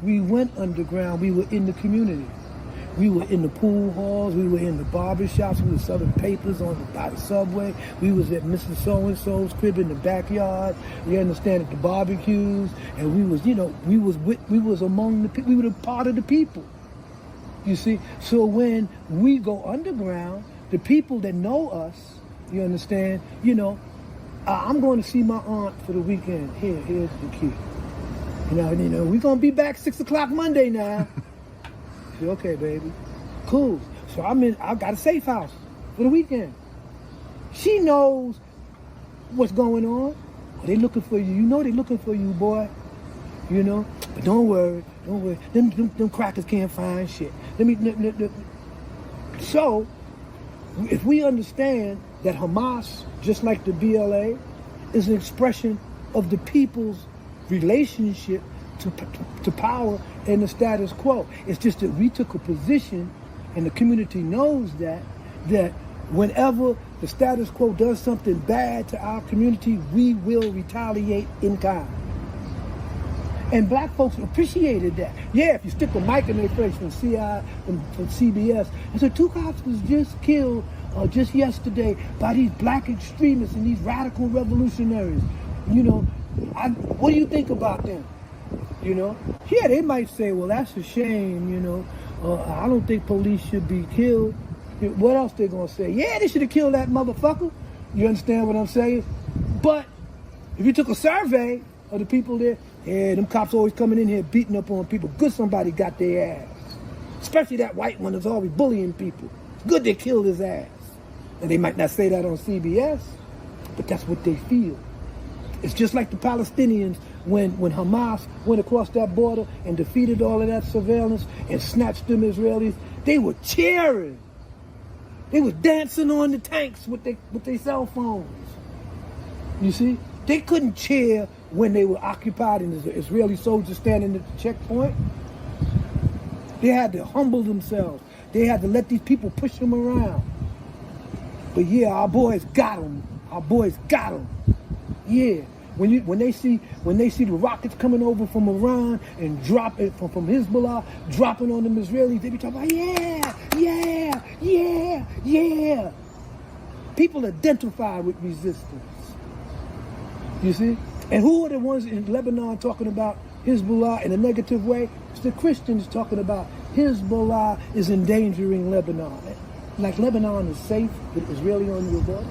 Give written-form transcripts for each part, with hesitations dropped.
we went underground, we were in the community. We were in the pool halls, we were in the barber shops, we were selling papers by the subway, we was at Mr. So-and-so's crib in the backyard, you understand, at the barbecues, and we was, we was among the people, we were the part of the people, you see? So when we go underground, the people that know us, you understand, I'm going to see my aunt for the weekend, here's the key. We're going to be back 6 o'clock Monday now. Okay, baby. Cool. So I got a safe house for the weekend. She knows what's going on. Oh, they looking for you. They looking for you, boy. But don't worry. Them crackers can't find shit. So, if we understand that Hamas, just like the BLA, is an expression of the people's relationship to power and the status quo. It's just that we took a position, and the community knows that whenever the status quo does something bad to our community, we will retaliate in kind. And black folks appreciated that. Yeah, if you stick a mic in their face from CBS, and so 2 cops was just killed just yesterday by these black extremists and these radical revolutionaries. What do you think about them? Yeah, they might say, well, that's a shame, I don't think police should be killed. What else they gonna say? Yeah, they should have killed that motherfucker. You understand what I'm saying? But if you took a survey of the people there, yeah, them cops always coming in here beating up on people. Good somebody got their ass. Especially that white one that's always bullying people. Good they killed his ass. And they might not say that on CBS, but that's what they feel. It's just like the Palestinians when Hamas went across that border and defeated all of that surveillance and snatched them Israelis. They were cheering. They were dancing on the tanks with their cell phones. You see? They couldn't cheer when they were occupied and the Israeli soldiers standing at the checkpoint. They had to humble themselves. They had to let these people push them around. But yeah, our boys got them. Our boys got them. Yeah. When they see the rockets coming over from Iran and dropping from Hezbollah, dropping on them Israelis, they be talking about yeah. People identify with resistance. You see? And who are the ones in Lebanon talking about Hezbollah in a negative way? It's the Christians talking about Hezbollah is endangering Lebanon. Like Lebanon is safe with Israeli on your border.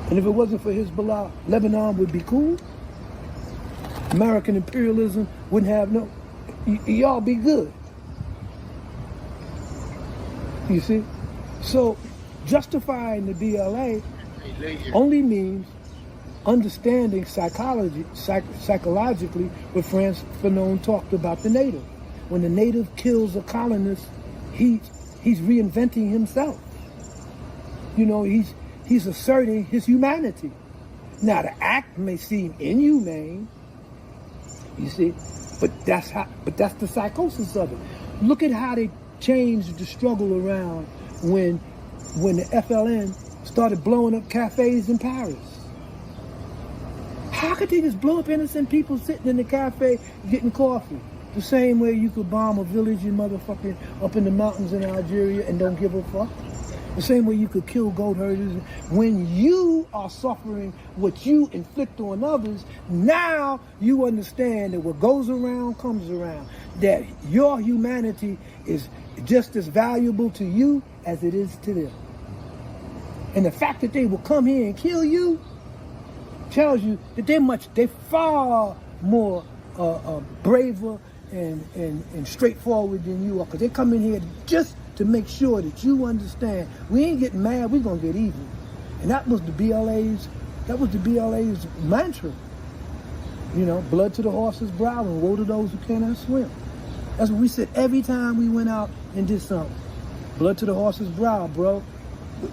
And if it wasn't for Hezbollah, Lebanon would be cool. American imperialism wouldn't have y'all be good. You see? So justifying the BLA only means understanding psychologically what Frantz Fanon talked about the native. When the native kills a colonist, he's reinventing himself. He's asserting his humanity. Now the act may seem inhumane, you see, but that's the psychosis of it. Look at how they changed the struggle around when the FLN started blowing up cafes in Paris. How could they just blow up innocent people sitting in the cafe getting coffee? The same way you could bomb a village in motherfucking up in the mountains in Algeria and don't give a fuck. The same way you could kill goat herders. When you are suffering what you inflict on others, now you understand that what goes around comes around. That your humanity is just as valuable to you as it is to them. And the fact that they will come here and kill you tells you that they're far more braver and straightforward than you are, because they come in here just to make sure that you understand we ain't getting mad, we're gonna get even. And that was the BLA's mantra. Blood to the horse's brow and woe to those who cannot swim. That's what we said every time we went out and did something. Blood to the horse's brow, bro.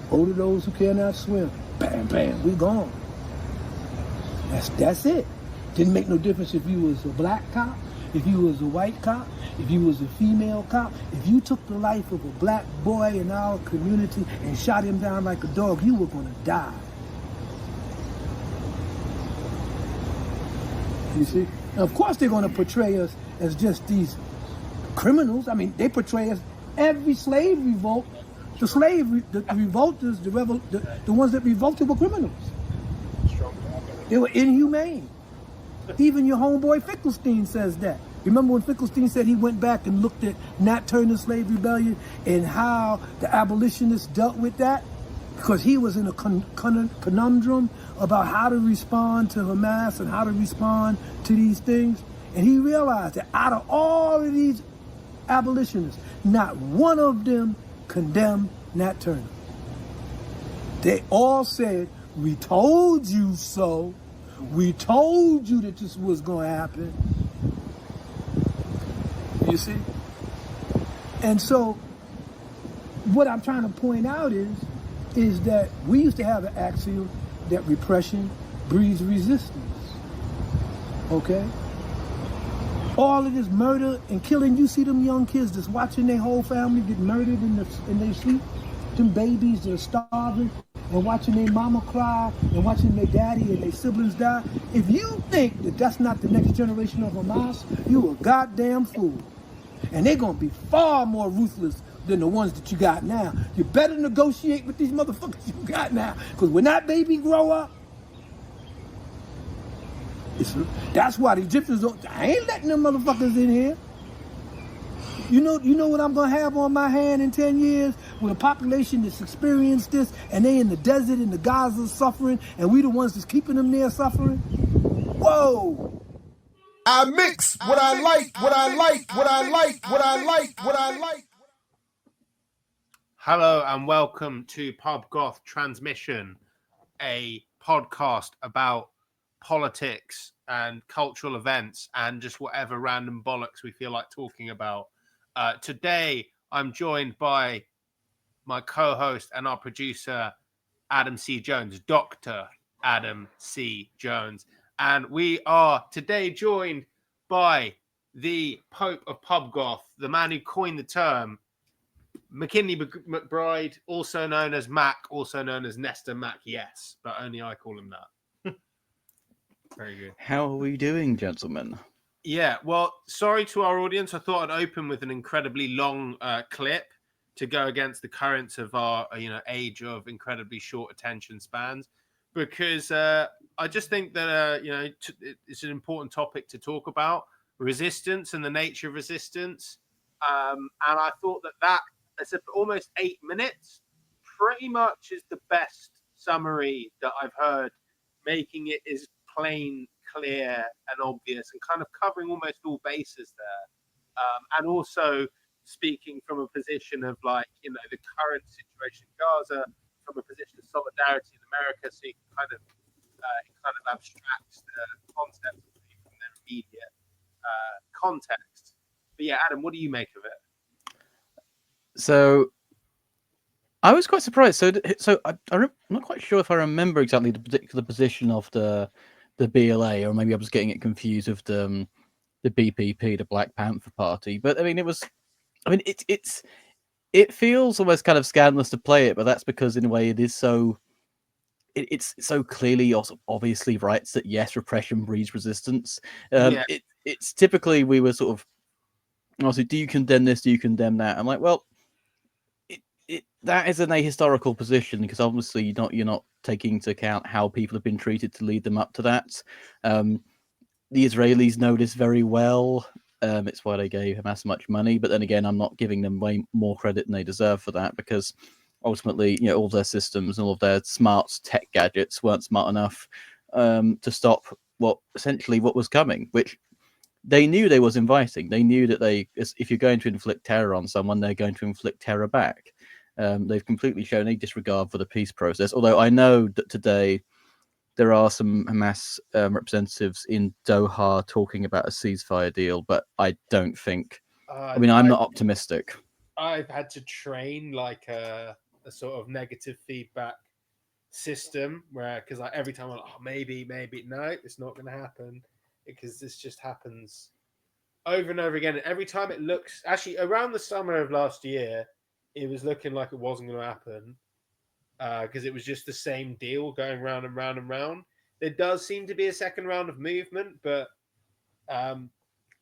Woe to those who cannot swim. Bam, bam, we gone. That's it. Didn't make no difference if you was a black cop, if you was a white cop, if you was a female cop. If you took the life of a black boy in our community and shot him down like a dog, you were gonna die. You see? Now, of course, they're going to portray us as just these criminals. I mean, they portray us every slave revolt. The revolters, the ones that revolted were criminals. They were inhumane. Even your homeboy Finkelstein says that. Remember when Finkelstein said he went back and looked at Nat Turner's slave rebellion and how the abolitionists dealt with that? Because he was in a conundrum about how to respond to Hamas and how to respond to these things. And he realized that out of all of these abolitionists, not one of them condemned Nat Turner. They all said, we told you so. We told you that this was going to happen. You see? And so what I'm trying to point out is that we used to have an axiom that repression breeds resistance. Okay? All of this murder and killing, you see them young kids just watching their whole family get murdered in their sleep. Them babies that are starving and watching their mama cry and watching their daddy and their siblings die. If you think that that's not the next generation of Hamas, you a goddamn fool. And they're going to be far more ruthless than the ones that you got now. You better negotiate with these motherfuckers you got now. Because when that baby grow up, that's why the Egyptians don't, I ain't letting them motherfuckers in here. You know what I'm going to have on my hand in 10 years? With a population that's experienced this and they in the desert in the Gaza suffering and we the ones that's keeping them there suffering? Whoa! I mix what I like, what I like, what I like, what I like, what I like. Hello and welcome to Pub Goth Transmission, a podcast about politics and cultural events and just whatever random bollocks we feel like talking about. Today, I'm joined by my co-host and our producer, Adam C. Jones, Dr. Adam C. Jones. And we are today joined by the Pope of Pub Goth, the man who coined the term, McKinley McBride, also known as Mac, also known as Nestor Mac, yes, but only I call him that. Very good. How are we doing, gentlemen? Yeah, well, sorry to our audience. I thought I'd open with an incredibly long clip to go against the currents of our, age of incredibly short attention spans, because I just think that, it's an important topic to talk about, resistance and the nature of resistance. And I thought that it's almost 8 minutes, pretty much is the best summary that I've heard, making it as plain, clear and obvious and kind of covering almost all bases there. And also speaking from a position of the current situation in Gaza, from a position of solidarity in America, so you can kind of abstract the concepts from their immediate context. But yeah, Adam, what do you make of it? So, I was quite surprised. So I'm not quite sure if I remember exactly the particular position of the BLA, or maybe I was getting it confused with the BPP, the Black Panther Party. But I mean, it feels almost kind of scandalous to play it, but that's because in a way it is so. It's so clearly, also obviously, writes that yes, repression breeds resistance. It's typically we were sort of also, do you condemn this? Do you condemn that? I'm like, well, that is an ahistorical position because obviously you're not taking into account how people have been treated to lead them up to that. The Israelis know this very well. It's why they gave Hamas so much money. But then again, I'm not giving them way more credit than they deserve for that because ultimately, all their systems and all of their smart tech gadgets weren't smart enough to stop what was coming, which they knew they was inviting. They knew that if you're going to inflict terror on someone, they're going to inflict terror back. They've completely shown a disregard for the peace process. Although I know that today there are some Hamas representatives in Doha talking about a ceasefire deal, but I don't think. I'm not optimistic. I've had to train a sort of negative feedback system because every time I'm like, maybe, no, it's not going to happen, because this just happens over and over again. And every time it looks, actually around the summer of last year, it was looking like it wasn't going to happen because it was just the same deal going round and round and round. There does seem to be a second round of movement, but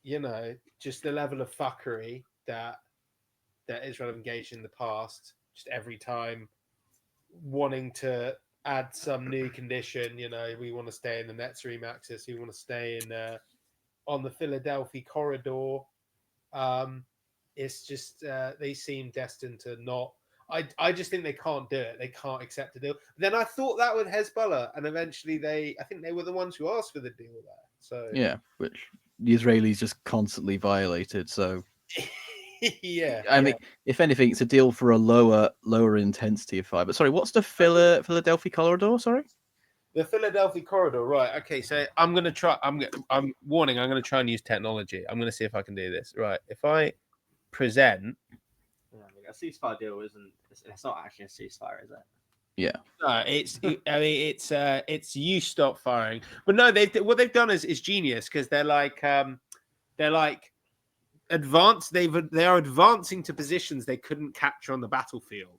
You know, just the level of fuckery that Israel have engaged in the past, just every time wanting to add some new condition. You know, we want to stay in the Netzarim axis, we want to stay in on the Philadelphia corridor. It's just they seem destined to not. I just think they can't do it. They can't accept a deal. Then I thought that with Hezbollah, and eventually I think they were the ones who asked for the deal there. So Yeah, which the Israelis just constantly violated. So yeah, I mean, if anything, it's a deal for a lower intensity of fire. But sorry, what's the Philadelphia corridor? Sorry. The Philadelphia corridor, right? Okay, so I'm gonna try. I'm warning. I'm gonna try and use technology. I'm gonna see if I can do this. Right. If I present, Yeah, I mean, a ceasefire deal isn't. It's not actually a ceasefire, is it? Yeah. I mean, it's you stop firing. But no, what they've done is genius because they're like advanced. They are advancing to positions they couldn't capture on the battlefield.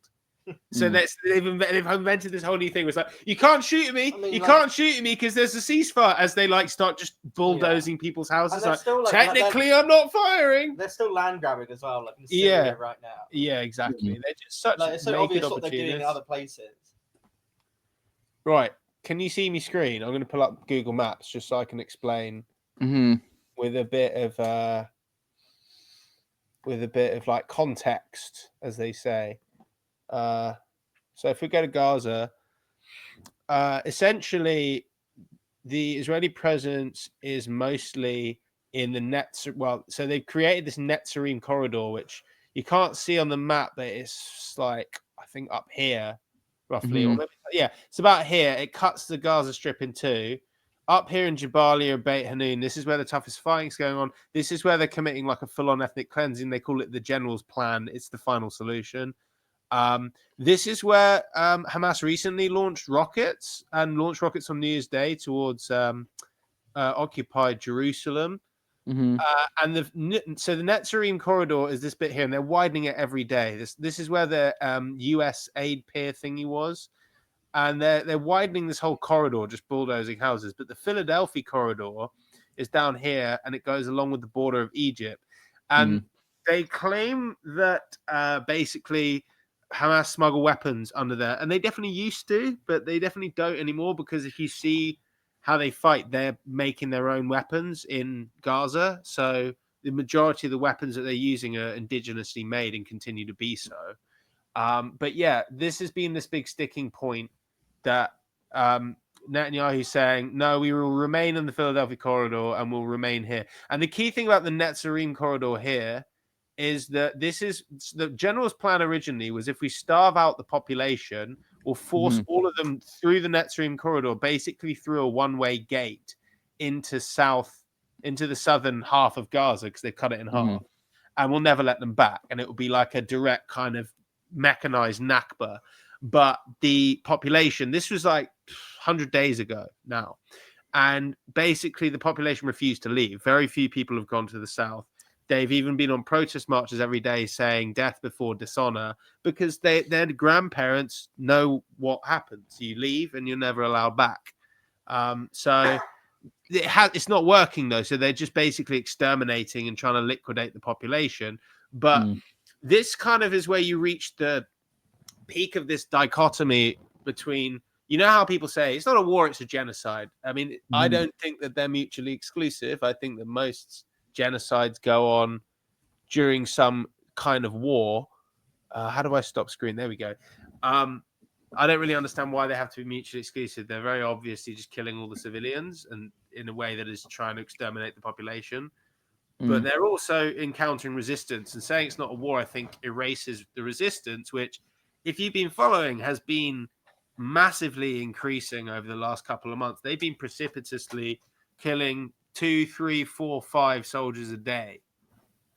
So they've invented this whole new thing. It's like you can't shoot at me, can't shoot at me because there's a ceasefire. As they like start just bulldozing people's houses. Like, still, technically, I'm not firing. They're still land grabbing as well, like in Syria right now. Yeah, exactly. They're just such it's so obvious what they're doing in other places. Right? Can you see me screen? I'm going to pull up Google Maps just so I can explain with a bit of like context, as they say. So if we go to Gaza, essentially the Israeli presence is mostly in the Netzarim. Well, so they've created this Netzarim corridor, which you can't see on the map, but it's like I think up here, roughly. Or maybe, yeah, it's about here. It cuts the Gaza Strip in two. Up here in Jabalia and Beit Hanun, this is where the toughest fighting's going on. This is where they're committing like a full-on ethnic cleansing. They call it the General's Plan. It's the final solution. This is where Hamas recently launched rockets on New Year's Day towards occupied Jerusalem. And so the Netzarim corridor is this bit here, and they're widening it every day. This is where the U.S. aid pier thingy was, and they're widening this whole corridor, just bulldozing houses. But the Philadelphia corridor is down here, and it goes along with the border of Egypt. And they claim that basically Hamas smuggle weapons under there, and they definitely used to, but they definitely don't anymore, because if you see how they fight, they're making their own weapons in Gaza. So the majority of the weapons that they're using are indigenously made and continue to be so. But yeah, this has been this big sticking point that Netanyahu's saying, no, we will remain in the Philadelphia corridor and we'll remain here. And the key thing about the Netzarim corridor here is that this is the general's plan originally was if we starve out the population, we'll force all of them through the Netzarim corridor, basically through a one-way gate into the southern half of Gaza, because they've cut it in half, and we'll never let them back. And it will be like a direct kind of mechanized Nakba. But the population, this was like 100 days ago now, and basically the population refused to leave. Very few people have gone to the south. They've even been on protest marches every day saying death before dishonor, because their grandparents know what happens. You leave and you're never allowed back. So it's not working, though. So they're just basically exterminating and trying to liquidate the population. But this kind of is where you reach the peak of this dichotomy between, you know how people say it's not a war, it's a genocide. I mean, I don't think that they're mutually exclusive. I think that most genocides go on during some kind of war. How do I stop screen? There we go. I don't really understand why they have to be mutually exclusive. They're very obviously just killing all the civilians and in a way that is trying to exterminate the population. But they're also encountering resistance, and saying it's not a war, I think, erases the resistance, which, if you've been following, has been massively increasing over the last couple of months. They've been precipitously killing 2, 3, 4, 5 soldiers a day.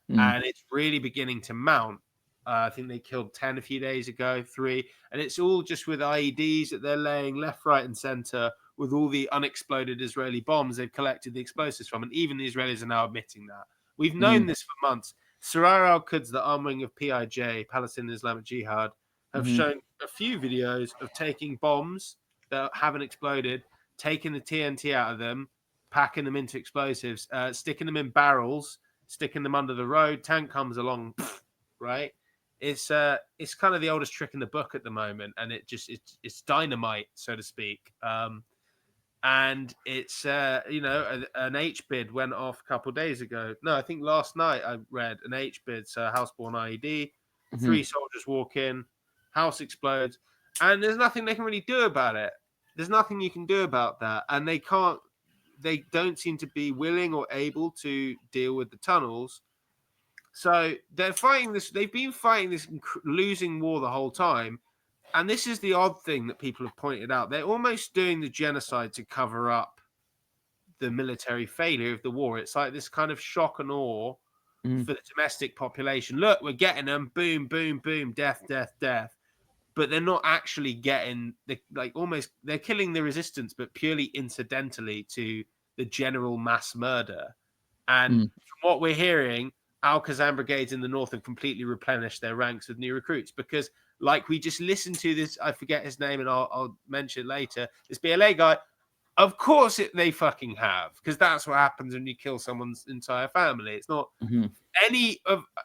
And it's really beginning to mount. I think they killed 10 a few days ago, 3. And it's all just with IEDs that they're laying left, right, and center with all the unexploded Israeli bombs they've collected the explosives from. And even the Israelis are now admitting that. We've known this for months. Sarar al-Quds, the arm wing of PIJ, Palestinian Islamic Jihad, have shown a few videos of taking bombs that haven't exploded, taking the TNT out of them, packing them into explosives, sticking them in barrels, sticking them under the road. Tank comes along, right? It's kind of the oldest trick in the book at the moment, and it's dynamite, so to speak. And it's an H bid went off a couple of days ago. No, I think last night I read an H bid, so houseborn IED. 3 soldiers walk in, house explodes, and there's nothing they can really do about it. There's nothing you can do about that, and they don't seem to be willing or able to deal with the tunnels. So they're fighting this. They've been fighting this losing war the whole time. And this is the odd thing that people have pointed out. They're almost doing the genocide to cover up the military failure of the war. It's like this kind of shock and awe for the domestic population. Look, we're getting them. Boom, boom, boom. Death, death, death. But they're not actually getting they're killing the resistance, but purely incidentally to the general mass murder. And from what we're hearing, Al-Qasam brigades in the north have completely replenished their ranks with new recruits because, like we just listened to this, I forget his name and I'll mention it later, this BLA guy, of course they fucking have, because that's what happens when you kill someone's entire family. It's not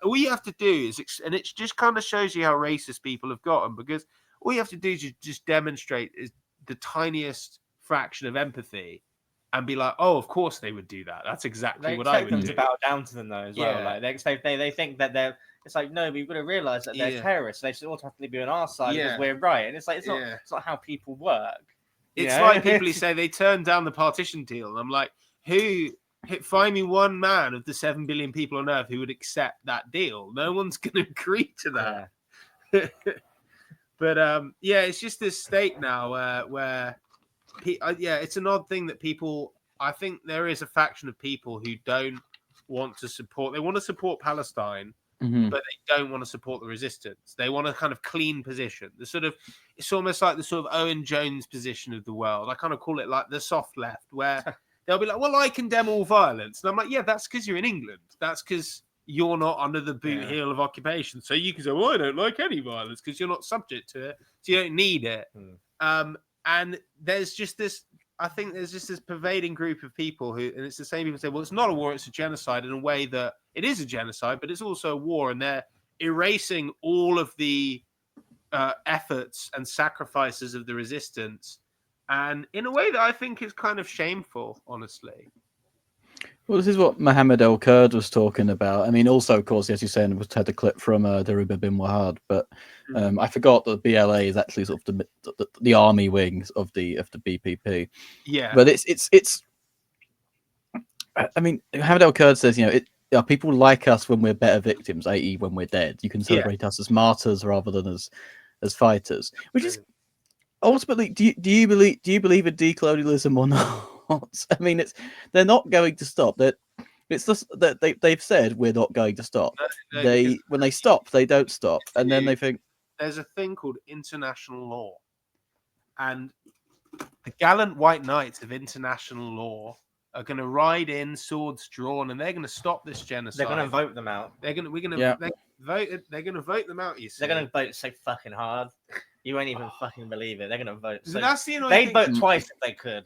all you have to do is, and it just kind of shows you how racist people have gotten, because all you have to do is just demonstrate is the tiniest fraction of empathy and be like, oh, of course they would do that. That's exactly what I would do. They expect them to bow down to them, though, as well. Like, they think that they're... It's like, no, we've got to realise that they're terrorists. They should automatically be on our side because we're right. And it's like, it's not how people work. It's like people who say they turned down the partition deal. And I'm like, find me one man of the 7 billion people on Earth who would accept that deal. No one's going to agree to that. But, it's just this state now where... it's an odd thing that people, I think there is a faction of people who don't want to support, they want to support Palestine, but they don't want to support the resistance. They want a kind of clean position. It's almost like the sort of Owen Jones position of the world. I kind of call it like the soft left, where they'll be like, well, I condemn all violence. And I'm like, yeah, that's because you're in England. That's because you're not under the boot heel of occupation. So you can say, well, I don't like any violence because you're not subject to it. So you don't need it. And there's just this, I think there's just this pervading group of people who, and it's the same people say, well, it's not a war, it's a genocide, in a way that it is a genocide, but it's also a war. And they're erasing all of the efforts and sacrifices of the resistance. And in a way that I think is kind of shameful, honestly. Well, this is what Mohammed El Kurd was talking about. I mean, also, of course, as you're saying, we had a clip from Daruba bin Wahad, but I forgot that the BLA is actually sort of the army wings of the BPP. Yeah, but it's. I mean, Mohammed El Kurd says, people like us when we're better victims, i.e., when we're dead. You can celebrate us as martyrs rather than as fighters, which is ultimately. Do you believe in decolonialism or not? I mean, they're not going to stop. It's just that they've said we're not going to stop. When they stop, they don't stop, and then they think there's a thing called international law, and the gallant white knights of international law are going to ride in, swords drawn, and they're going to stop this genocide. They're going to vote them out. They're going to vote them out. You see, they're going to vote so fucking hard. You won't even fucking believe it. They're going to vote. So that's the they'd vote twice if they could.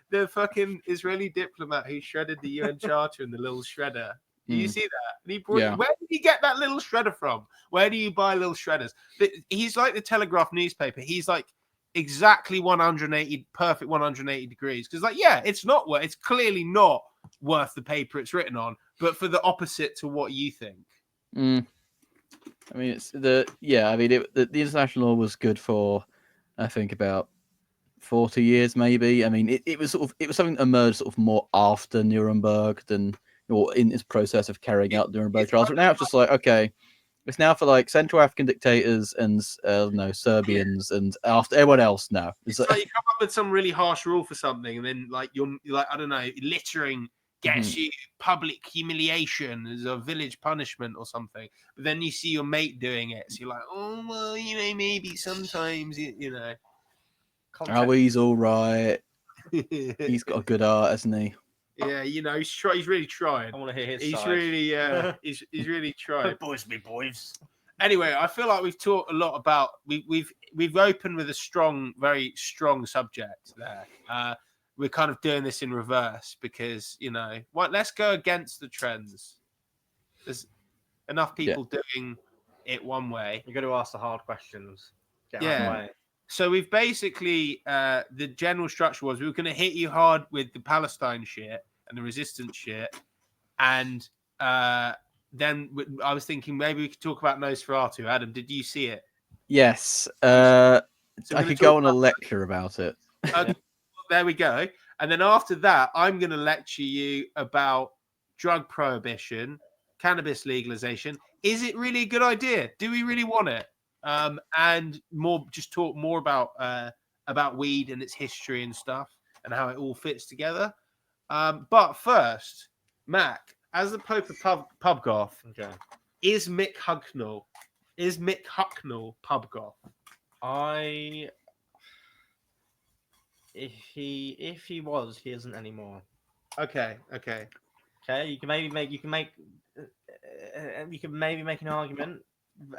the fucking Israeli diplomat who shredded the UN Charter in the little shredder. Do you see that? And where did he get that little shredder from? Where do you buy little shredders? He's like the Telegraph newspaper. He's like exactly 180, perfect 180 degrees. Because it's clearly not worth the paper it's written on, but for the opposite to what you think. I mean, the international law was good for, I think, about 40 years, maybe. I mean, it was something that emerged sort of more after Nuremberg or in its process of carrying out Nuremberg trials. But now it's just like, okay, it's now for like Central African dictators and Serbians and after everyone else now. It's like you come up with some really harsh rule for something, and then you're like, I don't know, littering gets you public humiliation as a village punishment or something. But then you see your mate doing it, so you're like, oh well, maybe sometimes Oh, he's all right. He's got a good art, hasn't he? Yeah, he's really trying. I want to hear his he's side. Really, he's really trying. Boys be boys. Anyway, I feel like we've talked a lot about we've opened with a very strong subject there. we're kind of doing this in reverse because let's go against the trends. There's enough people doing it one way. You got to ask the hard questions. Get out of the way. So we've basically the general structure was we were going to hit you hard with the Palestine shit and the resistance shit, and then I was thinking maybe we could talk about Nosferatu. Adam, did you see it? Yes. So I could go on a lecture about it. There we go. And then after that, I'm going to lecture you about drug prohibition, cannabis legalization. Is it really a good idea? Do we really want it? And just talk more about weed and its history and stuff and how it all fits together. But first, Mac, as the Pope of pub goth, is Mick Hucknall pub goth? If he was, he isn't anymore. Okay. You can maybe make an argument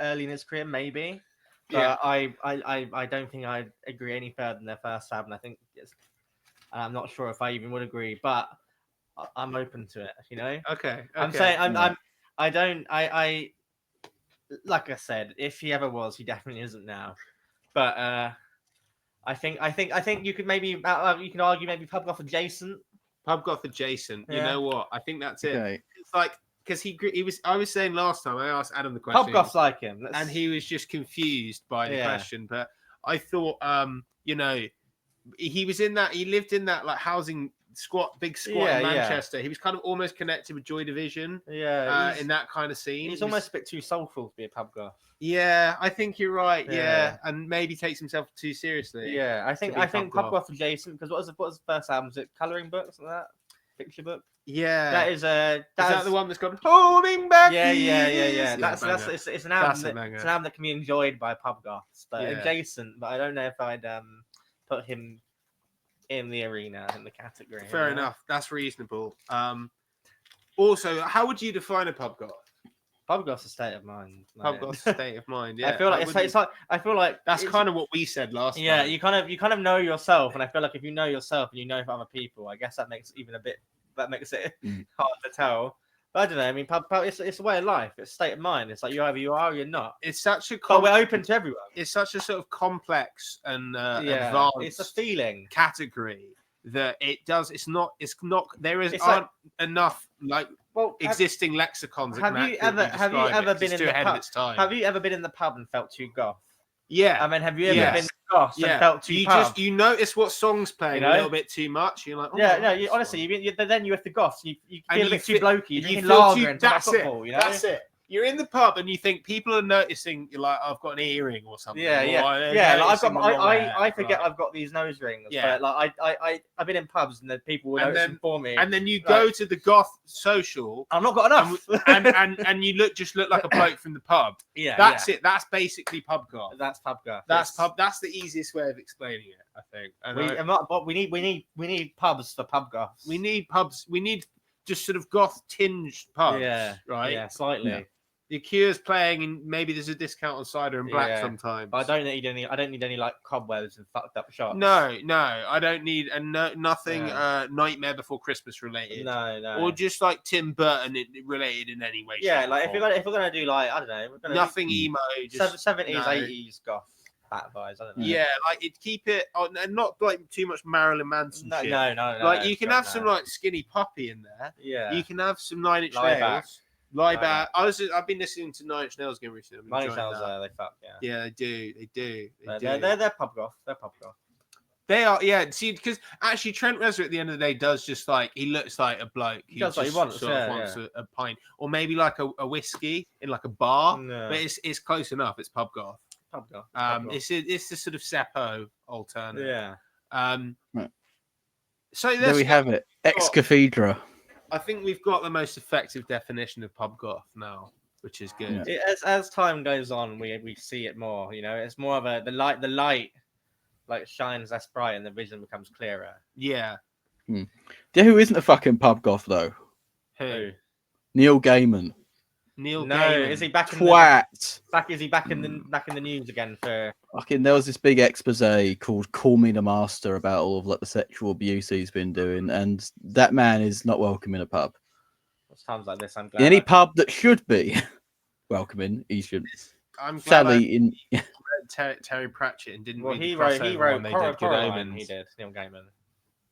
early in his career, maybe. But I don't think I'd agree any further than their first album. I think I'm not sure if I even would agree, but I'm open to it. Okay. I'm saying I like I said, if he ever was, he definitely isn't now. But I think you could maybe you can argue maybe pub goth adjacent. Pub goth adjacent. Yeah. You know what? I think that's it. Okay. It's like because he was. I was saying last time I asked Adam the question. Pub goths like him, and he was just confused by the question. But I thought, he was in that. He lived in that like housing big squat in Manchester. He was kind of almost connected with Joy Division. Yeah, in that kind of scene. He's almost a bit too soulful to be a pub goth. Yeah, I think you're right. Yeah, and maybe takes himself too seriously. Yeah, I think pub goth adjacent because what was the first album? Was it coloring books like that? Picture book. Yeah, that is that the one that's got holding back? Yeah. It's an album. It's an album that can be enjoyed by pub goths, but adjacent. But I don't know if I'd put him in the arena in the category. Fair enough. That's reasonable. Also, how would you define a pub goth? Pub goth's a state of mind. Pub goth's a state of mind. Yeah, I feel like I feel like that's kind of what we said last time. Yeah, you kind of know yourself, and I feel like if you know yourself and you know for other people, I guess that makes it hard to tell. But I don't know. I mean, pub it's a way of life. It's a state of mind. It's like you either you are or you're not. It's such a but we're open to everyone. It's such a sort of complex and advanced. It's a feeling category that it does. It's not. There aren't enough existing lexicons. Have you ever been in the pub? Have you ever been in the pub and felt too goth? Yeah. I mean, have you ever been goth and felt too pub? You notice what songs playing a little bit too much. You're like, honestly, then you're with the goths. You feel a bit too blokey. You're drinking lager lager and that's football. It. That's it. You're in the pub and you think people are noticing. You're like, I've got an earring or something. I forget I've got these nose rings. Yeah. But like I've been in pubs and the people were noticing for me. And then you go to the goth social. I've not got enough. and you look like a bloke from the pub. Yeah. That's it. That's basically pub goth. That's pub goth. That's the easiest way of explaining it, I think. We need pubs for pub goths. We need pubs. We need just sort of goth tinged pubs. Yeah. Right. Yeah. Slightly. Yeah. The Cure's playing, and maybe there's a discount on cider and black sometimes. But I don't need any like cobwebs and fucked up shots. No, I don't need nothing Nightmare Before Christmas related. No. Or just like Tim Burton related in any way. Yeah, like if we're gonna do like I don't know, nothing emo, just 70s, 80s goth. Fat vibes, I don't know. Yeah, like keep it and not like too much Marilyn Manson shit. No. Like you can have some like Skinny Puppy in there. Yeah. You can have some Nine Inch Nails. I've been listening to Nine Inch Nails again recently. Nine Inch Nails, they fuck, yeah. They do. They're pub goth. They are, yeah. See, because actually Trent Reznor at the end of the day does just like he looks like a bloke. He does what he wants. Wants a pint, or maybe like a whiskey in like a bar. No. But it's close enough. It's pub goth. It's the sort of Seppo alternative. Yeah. Right. So there we have it. Ex cathedra. I think we've got the most effective definition of pub goth now, which is good. Yeah. As time goes on, we see it more. You know, it's more of the light like shines less bright, and the vision becomes clearer. Yeah. Yeah, who isn't a fucking pub goth though? Who? Neil Gaiman. Neil No, Gaiman. is he back in Twat. Is he back in the news again for? Fucking, there was this big expose called "Call Me the Master" about all of like the sexual abuse he's been doing, and that man is not welcome in a pub. Times like this, I'm glad. In any pub that should be welcoming, he shouldn't. I'm glad Sadly, read Terry Pratchett and didn't read he the wrote one they did, Good Coraline, Omens. he did, Neil Gaiman.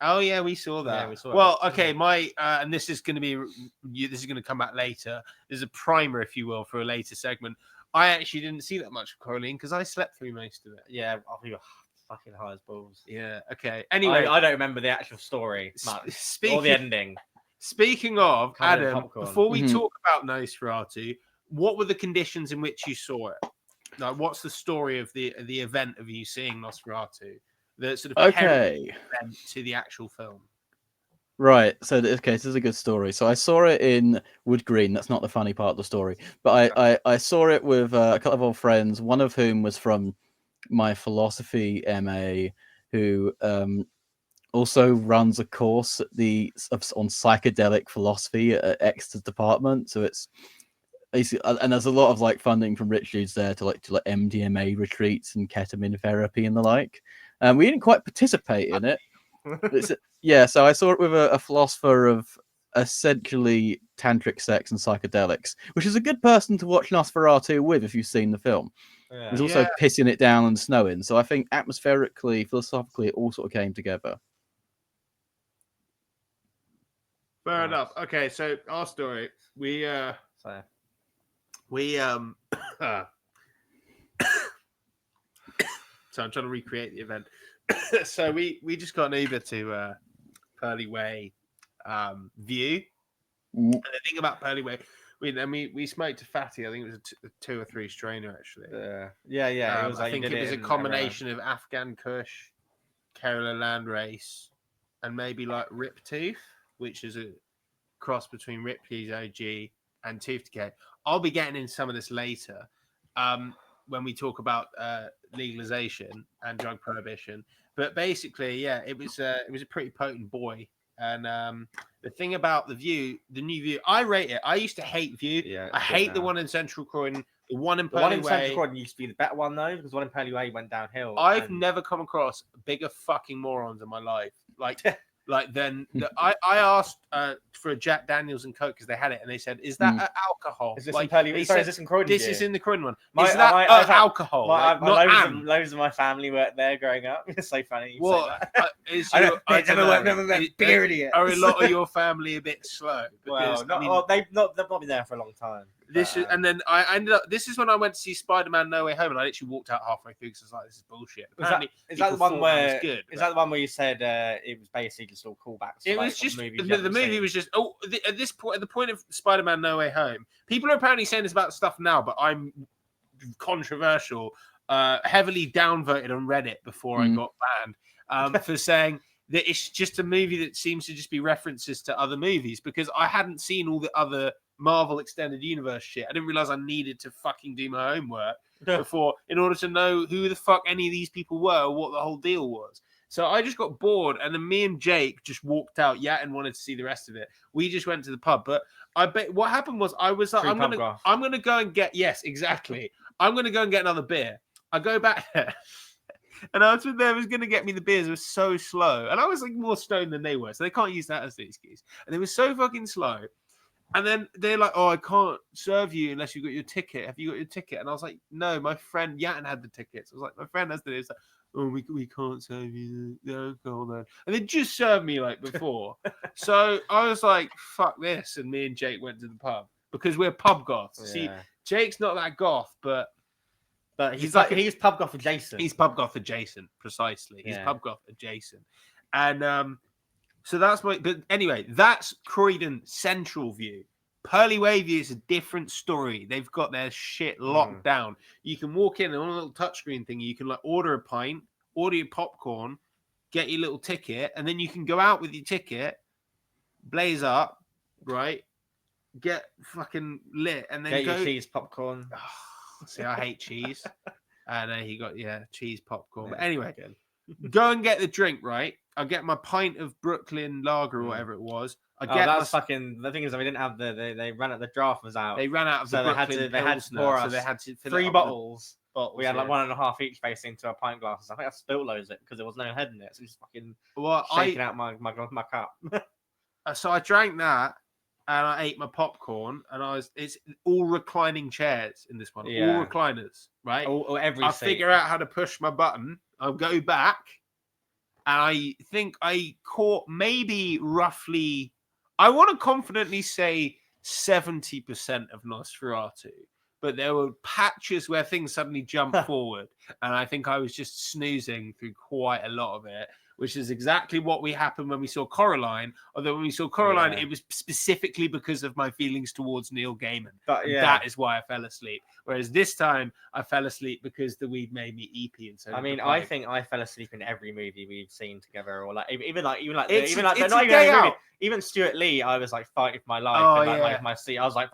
Oh yeah, we saw that. Yeah, we saw it. Well, okay, my and this is going to be this is going to come back later. There's a primer, if you will, for a later segment. I actually didn't see that much of Coraline because I slept through most of it. Yeah, I feel fucking high as balls. Yeah. Okay. Anyway, I don't remember the actual story much or the ending. Speaking of Covered in Adam, popcorn. before we talk about Nosferatu, what were the conditions in which you saw it? Like, what's the story of the event of you seeing Nosferatu? The sort of event to the actual film. Right. So, okay, this is a good story. So I saw it in Wood Green. That's not the funny part of the story. But I saw it with a couple of old friends, one of whom was from my philosophy MA, who also runs a course at on psychedelic philosophy at Exeter's department. So it's basically, and there's a lot of like funding from rich dudes there to like MDMA retreats and ketamine therapy and the like. We didn't quite participate in it. Yeah, so I saw it with a philosopher of essentially tantric sex and psychedelics, which is a good person to watch Nosferatu with if you've seen the film. Yeah. There's also pissing it down and snowing, so I think atmospherically, philosophically, it all sort of came together. Fair enough. Okay, so our story, so I'm trying to recreate the event. So we just got an Uber to Pearly Way View. And the thing about Pearly Way, we smoked a fatty. I think it was a 2 or 3 strainer actually. Yeah. It was I think it was a combination of Afghan Kush, Kerala Landrace, and maybe like Rip Tooth, which is a cross between Ripley's OG and Tooth Decay. I'll be getting into some of this later when we talk about legalization and drug prohibition. But basically, yeah, it was a pretty potent boy. And the thing about the View, the new View, I rate it. I used to hate View. Yeah, I hate the one in Central Croydon. The one in Pearly Way. Central Croydon used to be the better one though, because the one in Pearly Way went downhill. I've never come across bigger fucking morons in my life. Like then I asked for a Jack Daniels and Coke because they had it, and they said, "Is that alcohol?" Is this in Pearly Way? Is this in Croydon? This is in the Croydon one. Is that alcohol? Loads of my family worked there growing up. It's so funny. I never met beer idiot. Are a lot of your family a bit slow? Because, they've not been there for a long time. And then I ended up. This is when I went to see Spider-Man: No Way Home, and I literally walked out halfway through because I was like, "This is bullshit." Is that the one where? Is that the one where you said it was basically just all callbacks? It was just the movie was just at this point, at the point of Spider-Man: No Way Home, people are apparently saying this about stuff now, but I'm controversial, heavily downvoted on Reddit before I got banned for saying that it's just a movie that seems to just be references to other movies because I hadn't seen all the other Marvel Extended Universe shit. I didn't realize I needed to fucking do my homework before in order to know who the fuck any of these people were or what the whole deal was. So I just got bored, and then me and Jake just walked out, and wanted to see the rest of it. We just went to the pub, but I bet what happened was I was like, I'm gonna go and get I'm gonna go and get another beer. I go back there, and I was with them. Was gonna get me the beers. It was so slow, and I was like more stoned than they were, so they can't use that as the excuse. And they were so fucking slow. And then they're like, "Oh, I can't serve you unless you got your ticket. Have you got your ticket?" And I was like, "No, my friend Yatin had the tickets." I was like, "My friend has the tickets." Like, "Oh, we can't serve you the alcohol then." And they just served me like before. So I was like, "Fuck this!" And me and Jake went to the pub because we're pub goths. Yeah. See, Jake's not that goth, but he's pub goth adjacent. He's pub goth adjacent, precisely. He's pub goth adjacent, and so that's but anyway, that's Croydon Central View. Pearly Way View is a different story. They've got their shit locked down. You can walk in and on a little touchscreen thing, you can like order a pint, order your popcorn, get your little ticket, and then you can go out with your ticket, blaze up, right? Get fucking lit, and then get your cheese popcorn. See, I hate cheese. And he got cheese popcorn. But anyway, go and get the drink, right? I get my pint of Brooklyn Lager or whatever it was. I get that's fucking. The thing is, we didn't have they ran out. The draft was out. They ran out of so the they Brooklyn had to pour us. so they had to fill 3 it up bottles. bottles. We had like 1.5 each based into our pint glasses. I think I spilled loads of it because there was no head in it. So just fucking shaking out my cup. So I drank that and I ate my popcorn and it's all reclining chairs in this one. Yeah. All recliners, right? Or every I seat. figure out how to push my button. I'll go back and I think I caught maybe roughly, I want to confidently say 70% of Nosferatu. But there were patches where things suddenly jumped forward. And I think I was just snoozing through quite a lot of it, which is exactly what happened when we saw Coraline. Although when we saw Coraline, it was specifically because of my feelings towards Neil Gaiman. That is why I fell asleep. Whereas this time, I fell asleep because the weed made me eepy. And so I mean, I think I fell asleep in every movie we've seen together, or like even Stuart Lee. I was like fighting for my life, like my seat. I was like,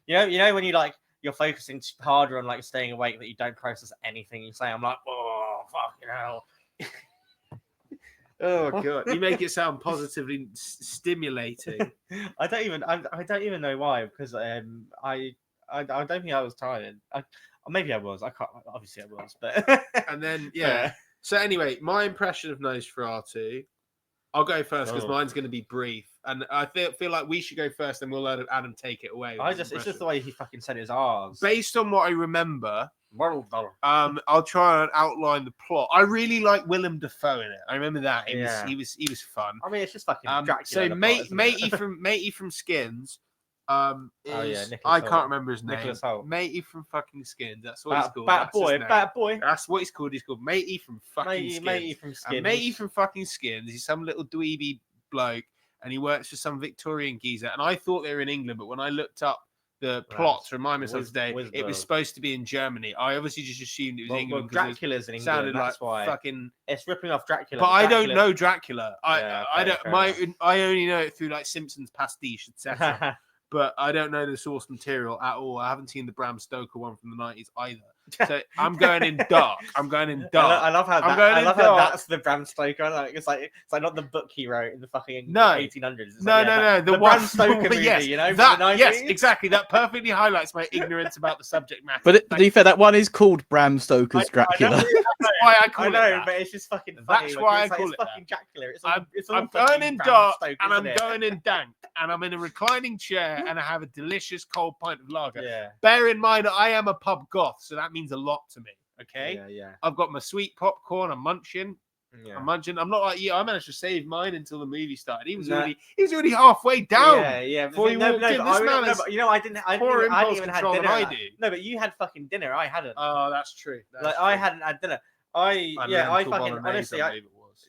you know, when you like. You're focusing harder on like staying awake that you don't process anything you say. I'm like, oh fucking hell. Oh god, you make it sound positively stimulating. I don't even know why, because I don't think I was tired. Maybe I was. I can't. Obviously, I was. But and then So anyway, my impression of Nosferatu. I'll go first because mine's going to be brief, and I feel like we should go first, and we'll let Adam take it away. It's just the way he fucking said his R's. Based on what I remember, I'll try and outline the plot. I really like Willem Dafoe in it. I remember that he was fun. I mean, it's just fucking Dracula. So matey from Skins. I can't remember his name. Matey from fucking Skins. That's what he's called. Bad boy. That's what he's called. He's called Matey from fucking Skins. Matey from Skins. And Matey from fucking Skins. He's some little dweeby bloke, and he works for some Victorian geezer. And I thought they were in England, but when I looked up the plot to remind myself today, it was supposed to be in Germany. I obviously just assumed it was England. Well, Dracula's in England. Sounded that's like why. Fucking. It's ripping off Dracula. But I don't know Dracula. I don't. I only know it through like Simpsons pastiche, etc. But I don't know the source material at all. I haven't seen the Bram Stoker one from the 90s either. So I'm going in dark. I love how that's the Bram Stoker. Like it's like not the book he wrote in the fucking 1800s. It's no. The Bram Stoker movie, you know, that, from the 90s. Yes, exactly. That perfectly highlights my ignorance about the subject matter. But to be fair, that one is called Bram Stoker's Dracula. That's why I call it that. But it's just fucking funny. That's why I call it fucking Dracula. I'm going in dark and I'm going in dank and I'm in a reclining chair and I have a delicious cold pint of lager. Yeah. Bear in mind, I am a pub goth, so that means a lot to me. Okay. Yeah. I've got my sweet popcorn. I'm munching. Yeah. I'm munching. I'm not like you. I managed to save mine until the movie started. He was already halfway down. Yeah. Before he walked in. But you know, I didn't even have dinner. I do. No, but you had fucking dinner. I hadn't. Oh, that's true. I hadn't had dinner. I fucking honestly.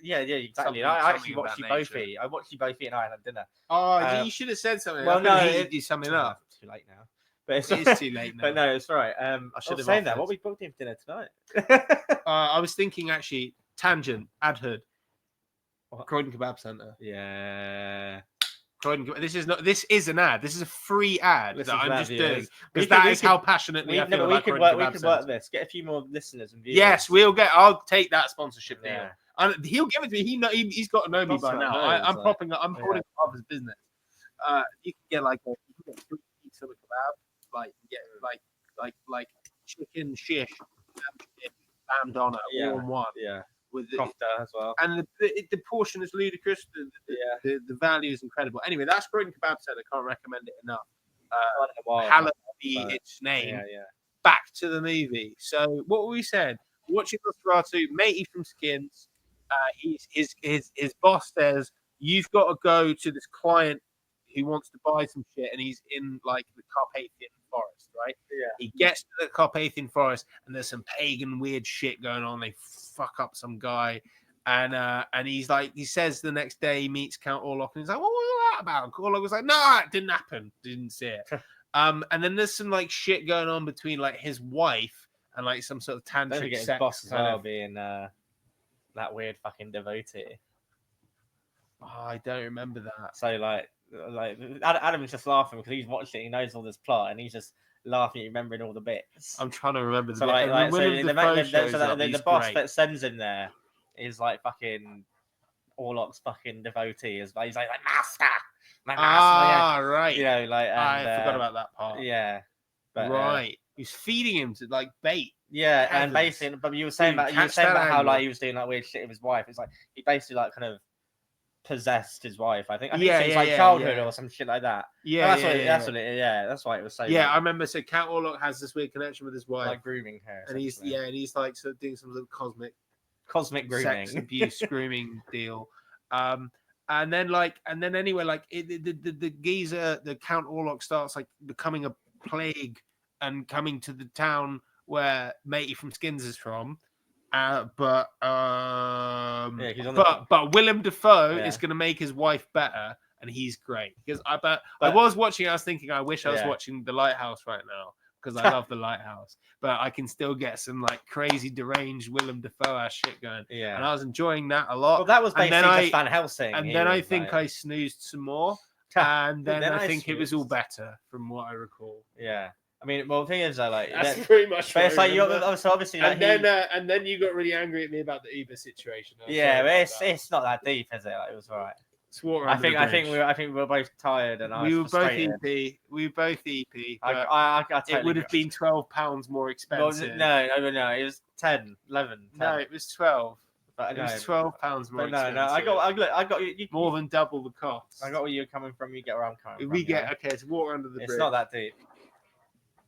Yeah, exactly. I actually watched you both eat. I watched you both eat, and I had dinner. Oh, you should have said something. Well, no, you something up. It's too late now. But it is too late now. But no, it's all right. I should have said that. What we booked in for dinner tonight? I was thinking actually. Tangent. Adhood. Croydon Kebab Centre. Yeah. Croydon. This is an ad. This is a free ad that I'm just doing because that is how passionately I feel about Croydon Kebab Centre. We could work this. Get a few more listeners and viewers. Yes, I'll take that sponsorship deal. And he'll give it to me. He's got to know me by now. I'm holding up his business. You can get like a 3 pieces of a kebab, like chicken shish, lamb doner, all in one. Yeah. With the kofta as well. And the portion is ludicrous. The value is incredible. Anyway, that's Croydon Kebab Centre. I can't recommend it enough. Hallowed be its name. Yeah. Back to the movie. So what we said, watching Nosferatu, matey from Skins. His boss says you've got to go to this client who wants to buy some shit, and he's in like the Carpathian forest, right? Yeah. He gets to the Carpathian forest, and there's some pagan weird shit going on. They fuck up some guy, and he's like, he says the next day he meets Count Orlok, and he's like, what was that about? And Orlok was like, no, it didn't happen. Didn't see it. And then there's some like shit going on between like his wife and like some sort of tantric sex. Boss as well being that weird fucking devotee. Oh, I don't remember that. So like Adam's just laughing because he's watched it. He knows all this plot, and he's just laughing, remembering all the bits. I'm trying to remember the so bit. the boss that sends him there is like fucking Orlok's fucking devotee. He's like master, my master. Ah, right. You know, like, and, I forgot about that part. Yeah, but, right. He's feeding him to like bait. Yeah, Heavens. and basically, but you were saying about how like he was doing that weird shit with his wife. It's like he basically like kind of possessed his wife. I think since like childhood or some shit like that. Yeah, that's what that's why it was so. Yeah, I remember. So Count Orlok has this weird connection with his wife, like grooming her, and he's like sort of doing some sort of cosmic grooming, sex abuse grooming deal. And then anyway, like the geezer, the Count Orlok starts like becoming a plague and coming to the town where Matey from Skins is from. But Willem Dafoe is going to make his wife better, and he's great. Because I was watching, I was thinking, I wish I was watching The Lighthouse right now because I love The Lighthouse, but I can still get some like crazy deranged Willem Dafoe ass shit going. Yeah, and I was enjoying that a lot. Well, that was basically just Van Helsing. And then I think I snoozed some more, and then I think it was all better from what I recall. Yeah. I mean, well, the thing is, like that's pretty much. But it's like so obviously, like, and then you got really angry at me about the Uber situation. Yeah, but it's not that deep, is it? Like, it was alright. I think we were both tired, and we were both EP. We were both EP. I totally it would have been £12 more expensive. No, it was 10, 11. 10. No, it was 12. But it was £12 more expensive. No, I got you more than double the cost. I got where you're coming from. You get where I'm coming from. It's water under the bridge. It's not that deep.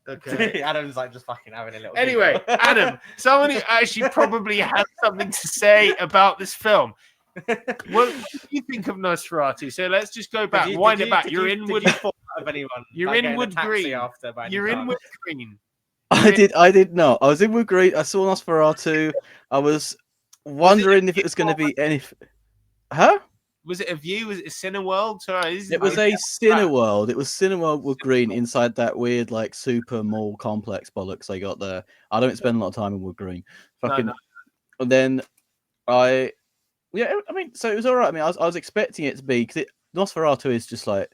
Okay. Adam's like just fucking having a little. Anyway, Adam, someone who actually probably has something to say about this film. What do you think of Nosferatu? So let's just go back, wind it back. You're in Wood. You're in Wood Green. You're in Wood Green. I did not. I was in Wood Green. I saw Nosferatu. I was wondering if it was going to be any. Huh? Was it a view? Was it a Cineworld? Sorry, it was a Cineworld. It was Cineworld Wood Green inside that weird like super mall complex bollocks I got there. I don't spend a lot of time in Wood Green. Fucking. No. And then I mean, so it was all right. I mean, I was expecting it to be because Nosferatu is just like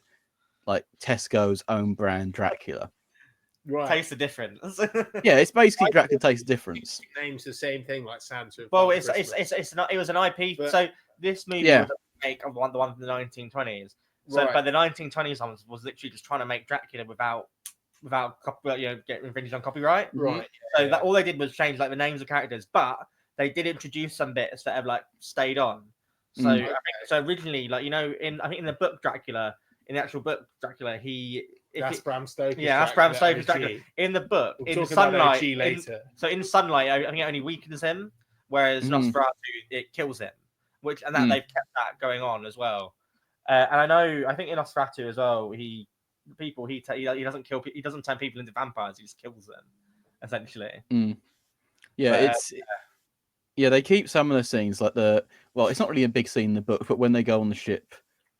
Tesco's own brand Dracula. Right. Tastes the difference. Yeah, it's basically Dracula tastes the difference. Names the same thing like Santa. Well, it's not. It was an IP. But, so this movie was a make of the one from the 1920s. So, but the 1920s one was literally just trying to make Dracula without getting infringed on copyright. Right. So that all they did was change like the names of characters, but they did introduce some bits that have like stayed on. So so originally, like I think in the book Dracula, in the actual book Dracula, that's Bram Stoker. Yeah, that's Bram Stoker's Dracula. In the book, in sunlight, so in sunlight, I think it only weakens him, whereas Nosferatu it kills him. They've kept that going on as well. And I think in Nosferatu as well, he doesn't kill, he doesn't turn people into vampires, he just kills them, essentially. Yeah, they keep some of the scenes like it's not really a big scene in the book, but when they go on the ship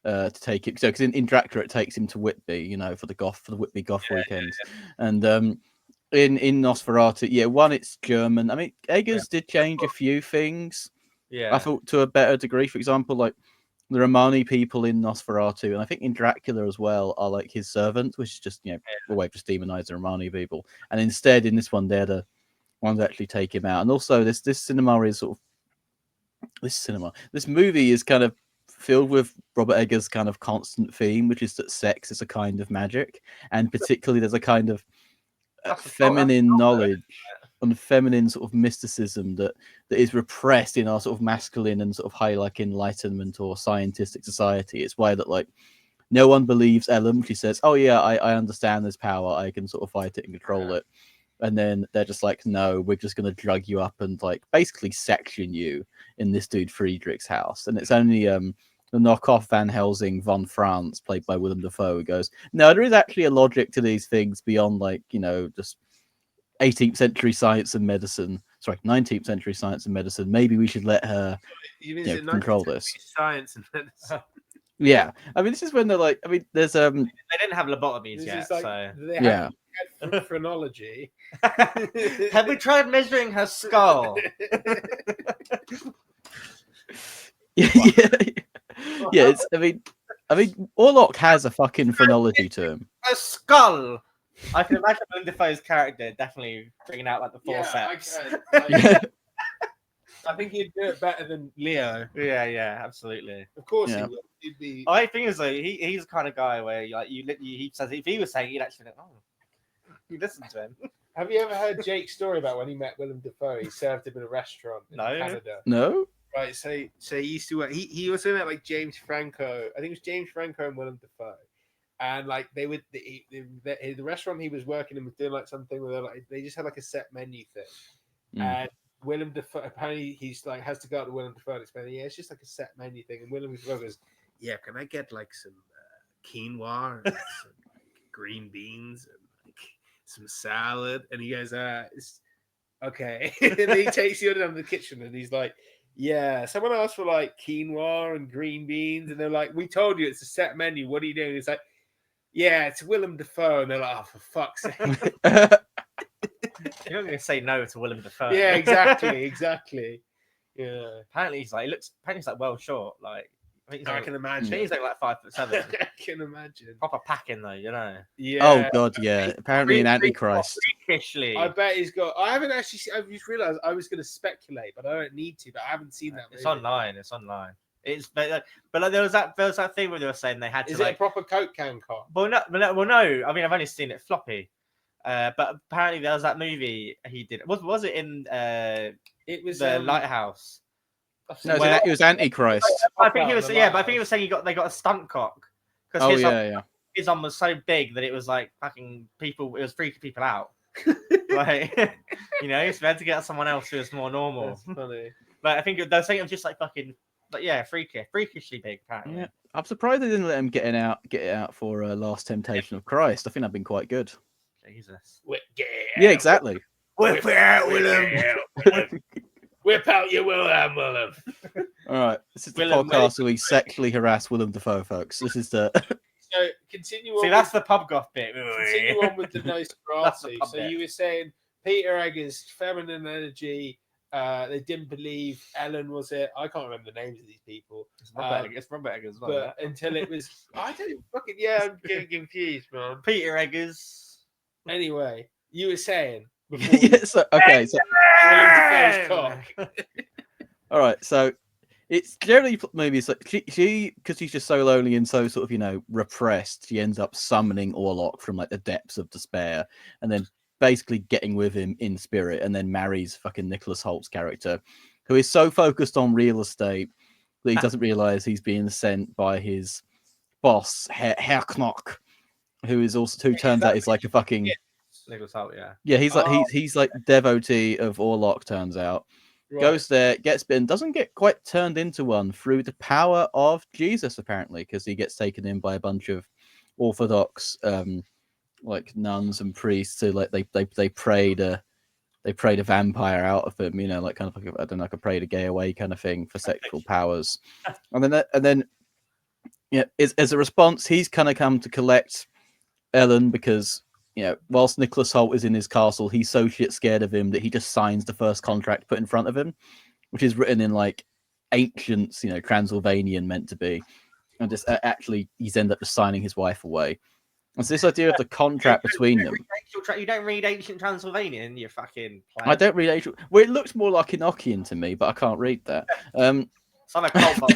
to take it, so because in Dracula it takes him to Whitby, for the Whitby Goth weekends, and in Nosferatu, one, it's German. I mean, Eggers did change a few things. I thought to a better degree. For example, like the Romani people in Nosferatu, and I think in Dracula as well, are like his servants, which is just a way to demonize the Romani people. And instead, in this one, they're the ones that actually take him out. And also, this movie is kind of filled with Robert Eggers' kind of constant theme, which is that sex is a kind of magic, and particularly there's a kind of feminine knowledge and feminine sort of mysticism that is repressed in our sort of masculine and sort of high like Enlightenment or scientific society. It's why that like no one believes Ellen. She says, "Oh yeah, I understand this power. I can sort of fight it and control it." And then they're just like, "No, we're just going to drug you up and like basically section you in this dude Friedrich's house." And it's only the knockoff Van Helsing von Franz, played by Willem Dafoe, who goes, "No, there is actually a logic to these things beyond like just 18th century science and medicine. Sorry, 19th century science and medicine. Maybe we should let her control this." Science and medicine. Yeah, I mean, this is when they're like, I mean, there's they didn't have lobotomies yet, so they had phrenology. Have we tried measuring her skull? Yeah. It's. I mean, Orlok has a fucking phrenology to him. A skull. I can imagine Willem Dafoe's character definitely bringing out like the forceps. I think he'd do it better than Leo. Yeah, absolutely. Of course Yeah. he would. He'd be. I think is though he's the kind of guy where like he says if he was saying, you'd actually think, oh, you listen to him. Have you ever heard Jake's story about when he met Willem Dafoe? He served him in a restaurant in No. Canada. No. Right, so he used to work. He also met like James Franco. I think it was James Franco and Willem Dafoe, and like they would the restaurant he was working in was doing like something where they just had like a set menu thing, and Willem Dafoe apparently he's like has to go out to Willem Dafoe and explain, yeah, it's just like a set menu thing, and Willem Dafoe goes, yeah, can I get like some quinoa and some green beans and like some salad? And he goes, it's okay. And then he takes you down to the kitchen and he's like, yeah, someone asked for like quinoa and green beans, and they're like, we told you it's a set menu. What are you doing? It's like, yeah, it's Willem Dafoe, and they're like, oh, for fuck's sake. You're not going to say no to Willem Dafoe. Yeah, exactly. Yeah. Apparently he's like well short. Like I can imagine. I think he's like 5'7". I can imagine. Proper packing though, you know. Yeah. Oh god, yeah. Apparently an Antichrist. Freakishly. I bet he's got. I haven't actually. I've just realised I was going to speculate, but I don't need to. But I haven't seen that. It's online. It's online. It's but like there was that thing where they were saying they had to. Is like, it a proper Coke can car? Well, no. I mean, I've only seen it floppy. But apparently there was that movie he did. Was it in It was the Lighthouse? No, it was Antichrist. I think he was. Yeah, but I think he was saying they got a stunt cock. Oh yeah. His arm was so big that it was like fucking people. It was freaking people out. Like, you know, it's meant to get someone else who is more normal. That's funny. But I think they're saying it was just like fucking, like yeah, freakishly big. Apparently. Yeah. I'm surprised they didn't let him get it out for Last Temptation of Christ. I think that'd been quite good. Jesus. Yeah, exactly. Whip out, Willem. Whip out your Willem. All right, this is the Willem, podcast where we sexually harass Willem Dafoe, folks. This is the. So continue on. See, that's the pub goth bit. Continue on with the Nosferatu. So you were saying Peter Eggers, feminine energy. They didn't believe Ellen, was it? I can't remember the names of these people. It's Robert Eggers. But until it was, I don't fucking I'm getting confused, man. Peter Eggers. Anyway, you were saying before. Yeah, so Willem Dafoe's cock. All right, so it's generally maybe it's like she because she's just so lonely and so sort of repressed. She ends up summoning Orlok from like the depths of despair, and then basically getting with him in spirit, and then marries fucking Nicholas Holt's character, who is so focused on real estate that he doesn't realize he's being sent by his boss Herr Knock, who turns out is like a fucking Nicholas Holt, yeah, he's like he's like devotee of Orlok, turns out. Right. Goes there, gets bitten, doesn't get quite turned into one through the power of Jesus, apparently, because he gets taken in by a bunch of Orthodox like nuns and priests who like they prayed a vampire out of him, like kind of like I don't know, like a pray to gay away kind of thing for sexual powers. And then as a response, he's kind of come to collect Ellen because whilst Nicholas Holt is in his castle, he's so shit scared of him that he just signs the first contract put in front of him, which is written in like ancient, Transylvanian meant to be, and just actually he's ended up just signing his wife away. And so this idea of the contract between them. You don't read ancient Transylvanian, you fucking player. I don't read ancient. Well, it looks more like Enochian to me, but I can't read that. Some occult box,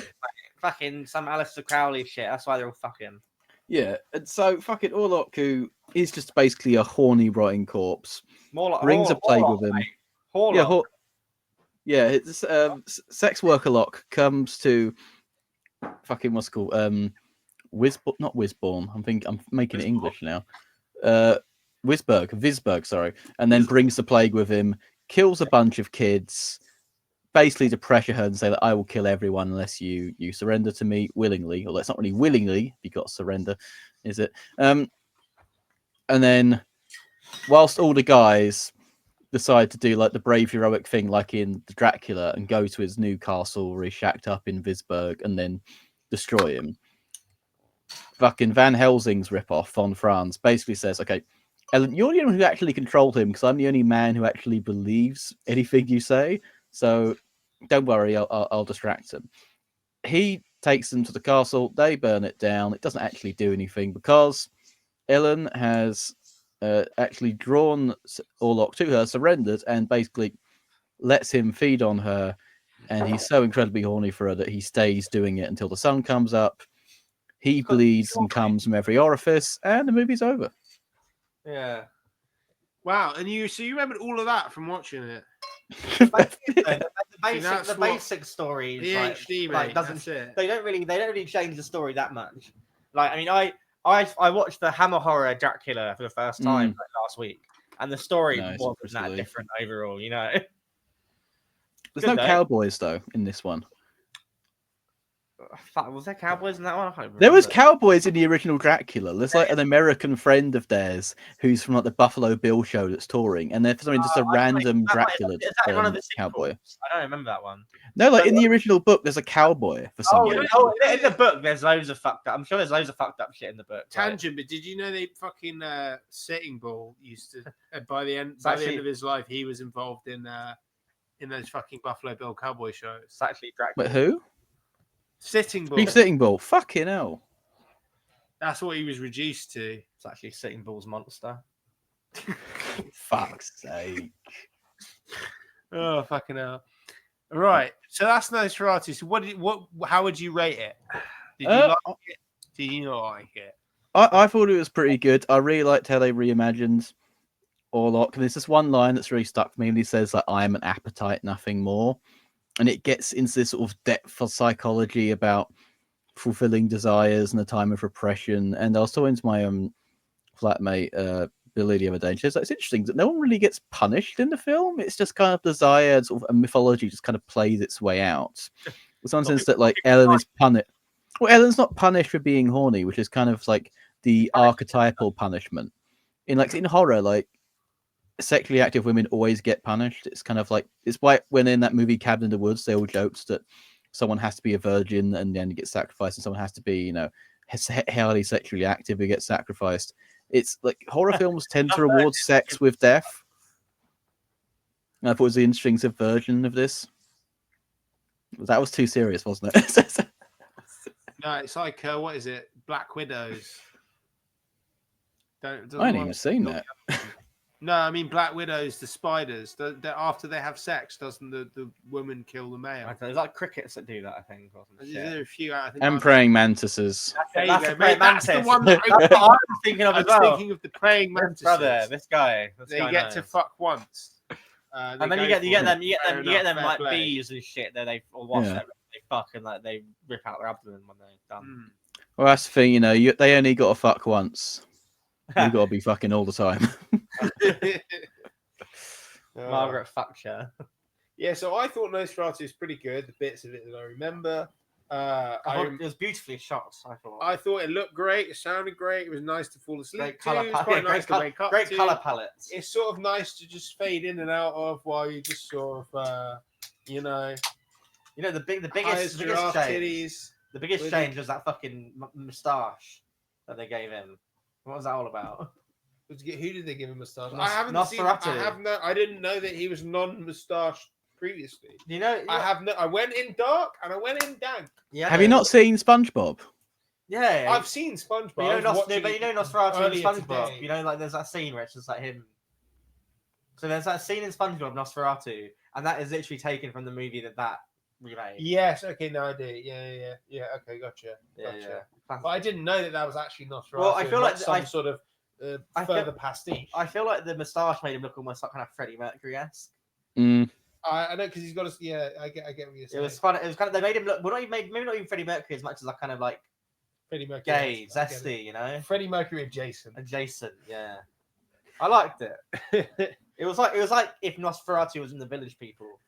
fucking some Aleister Crowley shit. That's why they're all fucking. Yeah, and so fucking Orlok, who is just basically a horny rotting corpse, more like brings a plague with him. It's sex worker Lock comes to fucking what's it called not Wisborne. I'm making it English now. Visburg, sorry, and then brings the plague with him, kills a bunch of kids, basically to pressure her and say that I will kill everyone unless you surrender to me willingly. Although it's not really willingly, you got to surrender, is it? And then, whilst all the guys decide to do like the brave heroic thing, like in the Dracula, and go to his new castle where he's shacked up in Visburg and then destroy him. Fucking Van Helsing's ripoff, Von Franz, basically says, okay, Ellen, you're the only one who actually controlled him because I'm the only man who actually believes anything you say. So don't worry, I'll distract him. He takes them to the castle. They burn it down. It doesn't actually do anything because Ellen has actually drawn Orlok to her, surrendered, and basically lets him feed on her and he's so incredibly horny for her that he stays doing it until the sun comes up. He bleeds and comes from every orifice, and the movie's over. Yeah. Wow, and you remembered all of that from watching it? The basic story the like, HD, like mate, doesn't that's it. they don't really change the story that much. Like I mean, I watched the Hammer Horror Dracula for the first time like, last week, and the story wasn't that different overall. You know, there's no cowboys though in this one. Was there cowboys in that one? There was cowboys in the original Dracula. There's like an American friend of theirs who's from like the Buffalo Bill show that's touring, and they're for some reason just a random Dracula cowboy. I don't remember that one. No, like in the original book, there's a cowboy for some reason. In the book, there's loads of fucked up. I'm sure there's loads of fucked up shit in the book. Tangent, but did you know they fucking Sitting Bull used to by the end of his life he was involved in those fucking Buffalo Bill cowboy shows. It's actually Dracula. But who? Sitting Bull. Sitting Bull. Fucking hell. That's what he was reduced to. It's actually Sitting Bull's monster. Fuck's sake. Oh, fucking hell. Right. So that's Nosferatu. So how would you rate it? Did you like it? Did you not like it? I thought it was pretty good. I really liked how they reimagined Orlok. There's this one line that's really stuck to me, and he says like, "I am an appetite, nothing more." And it gets into this sort of depth of psychology about fulfilling desires and a time of repression. And I was talking to my flatmate Billy the other day, and she says, it's interesting that no one really gets punished in the film. It's just kind of desire, sort of a mythology just kind of plays its way out. There's one sense that like Ellen is punished. Well, Ellen's not punished for being horny, which is kind of like the archetypal punishment. In horror, like sexually active women always get punished. It's kind of like, it's why when in that movie Cabin in the Woods, they all joked that someone has to be a virgin and then get sacrificed, and someone has to be, you know, highly sexually active who gets sacrificed. It's like horror films tend to reward sex with death. And I thought it was the interesting version of this. That was too serious, wasn't it? No, it's like what is it? Black Widows. I haven't even seen that. No, I mean Black Widows, the spiders. After they have sex, doesn't the woman kill the male? There's like crickets that do that, I think. There are a few. I think and praying mantises. That's the one that I was thinking of. I was thinking of the praying mantises. Brother, this guy. They get to fuck once, and then you get them like bees and shit. They fuck and like they rip out their abdomen when they're done. Well, that's the thing, you know. They only got to fuck once. You got to be fucking all the time. Margaret Thatcher. Yeah, so I thought Nosferatu was pretty good. The bits of it that I remember. It was beautifully shot. I thought it looked great. It sounded great. It was nice to fall asleep. Great color palettes. It's sort of nice to just fade in and out of while you just sort of, the biggest change. The biggest change was that fucking moustache that they gave him. What was that all about? Who did they give him a moustache? Nosferatu. I didn't know that he was non-moustache previously. You know, I went in dark and I went in dank. Yeah. Have you not seen SpongeBob? Yeah, I've seen SpongeBob. But you know Nosferatu and SpongeBob. Today. You know, like there's that scene where it's just like him. So there's that scene in SpongeBob Nosferatu, and that is literally taken from the movie that remade. Yes. Okay. No, I do. Yeah. Okay. Gotcha. Yeah. But I didn't know that was actually Nosferatu. Well, I feel like some sort of further pastiche. I feel like the moustache made him look almost like kind of Freddie Mercury-esque. I know because he's got a I get what you're saying. It was fun. It was kind of they made him look. Well, maybe not even Freddie Mercury as much as like kind of like Freddie Mercury, gay, zesty, you know. Freddie Mercury adjacent. Yeah. I liked it. It was like if Nosferatu was in the Village People.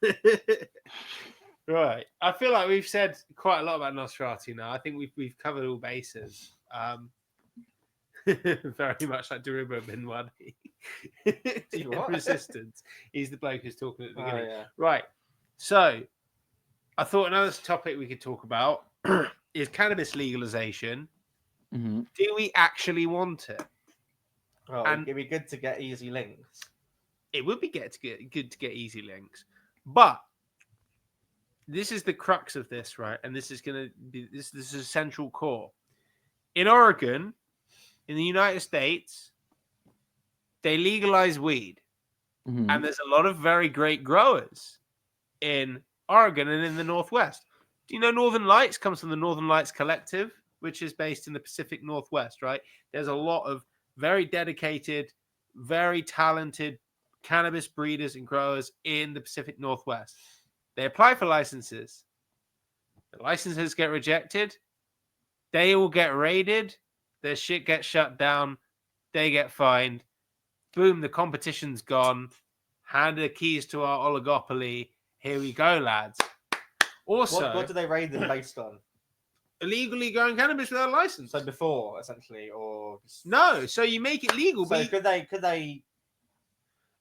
Right. I feel like we've said quite a lot about Nosferatu now. I think we've covered all bases. Very much like Deribo Benwadi. Resistance. He's the bloke who's talking at the beginning. Yeah. Right. So I thought another topic we could talk about is cannabis legalization. Mm-hmm. Do we actually want it? Oh, and it'd be good to get easy links. It would be good to get easy links. But this is the crux of this, right? And this is going to be this is a central core. In Oregon, in the United States, they legalize weed. Mm-hmm. And there's a lot of very great growers in Oregon and in the Northwest. Do you know Northern Lights comes from the Northern Lights Collective, which is based in the Pacific Northwest, right? There's a lot of very dedicated, very talented cannabis breeders and growers in the Pacific Northwest. They apply for licenses. The licenses get rejected. They all get raided. Their shit gets shut down. They get fined. Boom, the competition's gone. Hand the keys to our oligopoly. Here we go, lads. Also, what do they raid them based on? Illegally growing cannabis without a license. So before, essentially, or no. So you make it legal. So but could they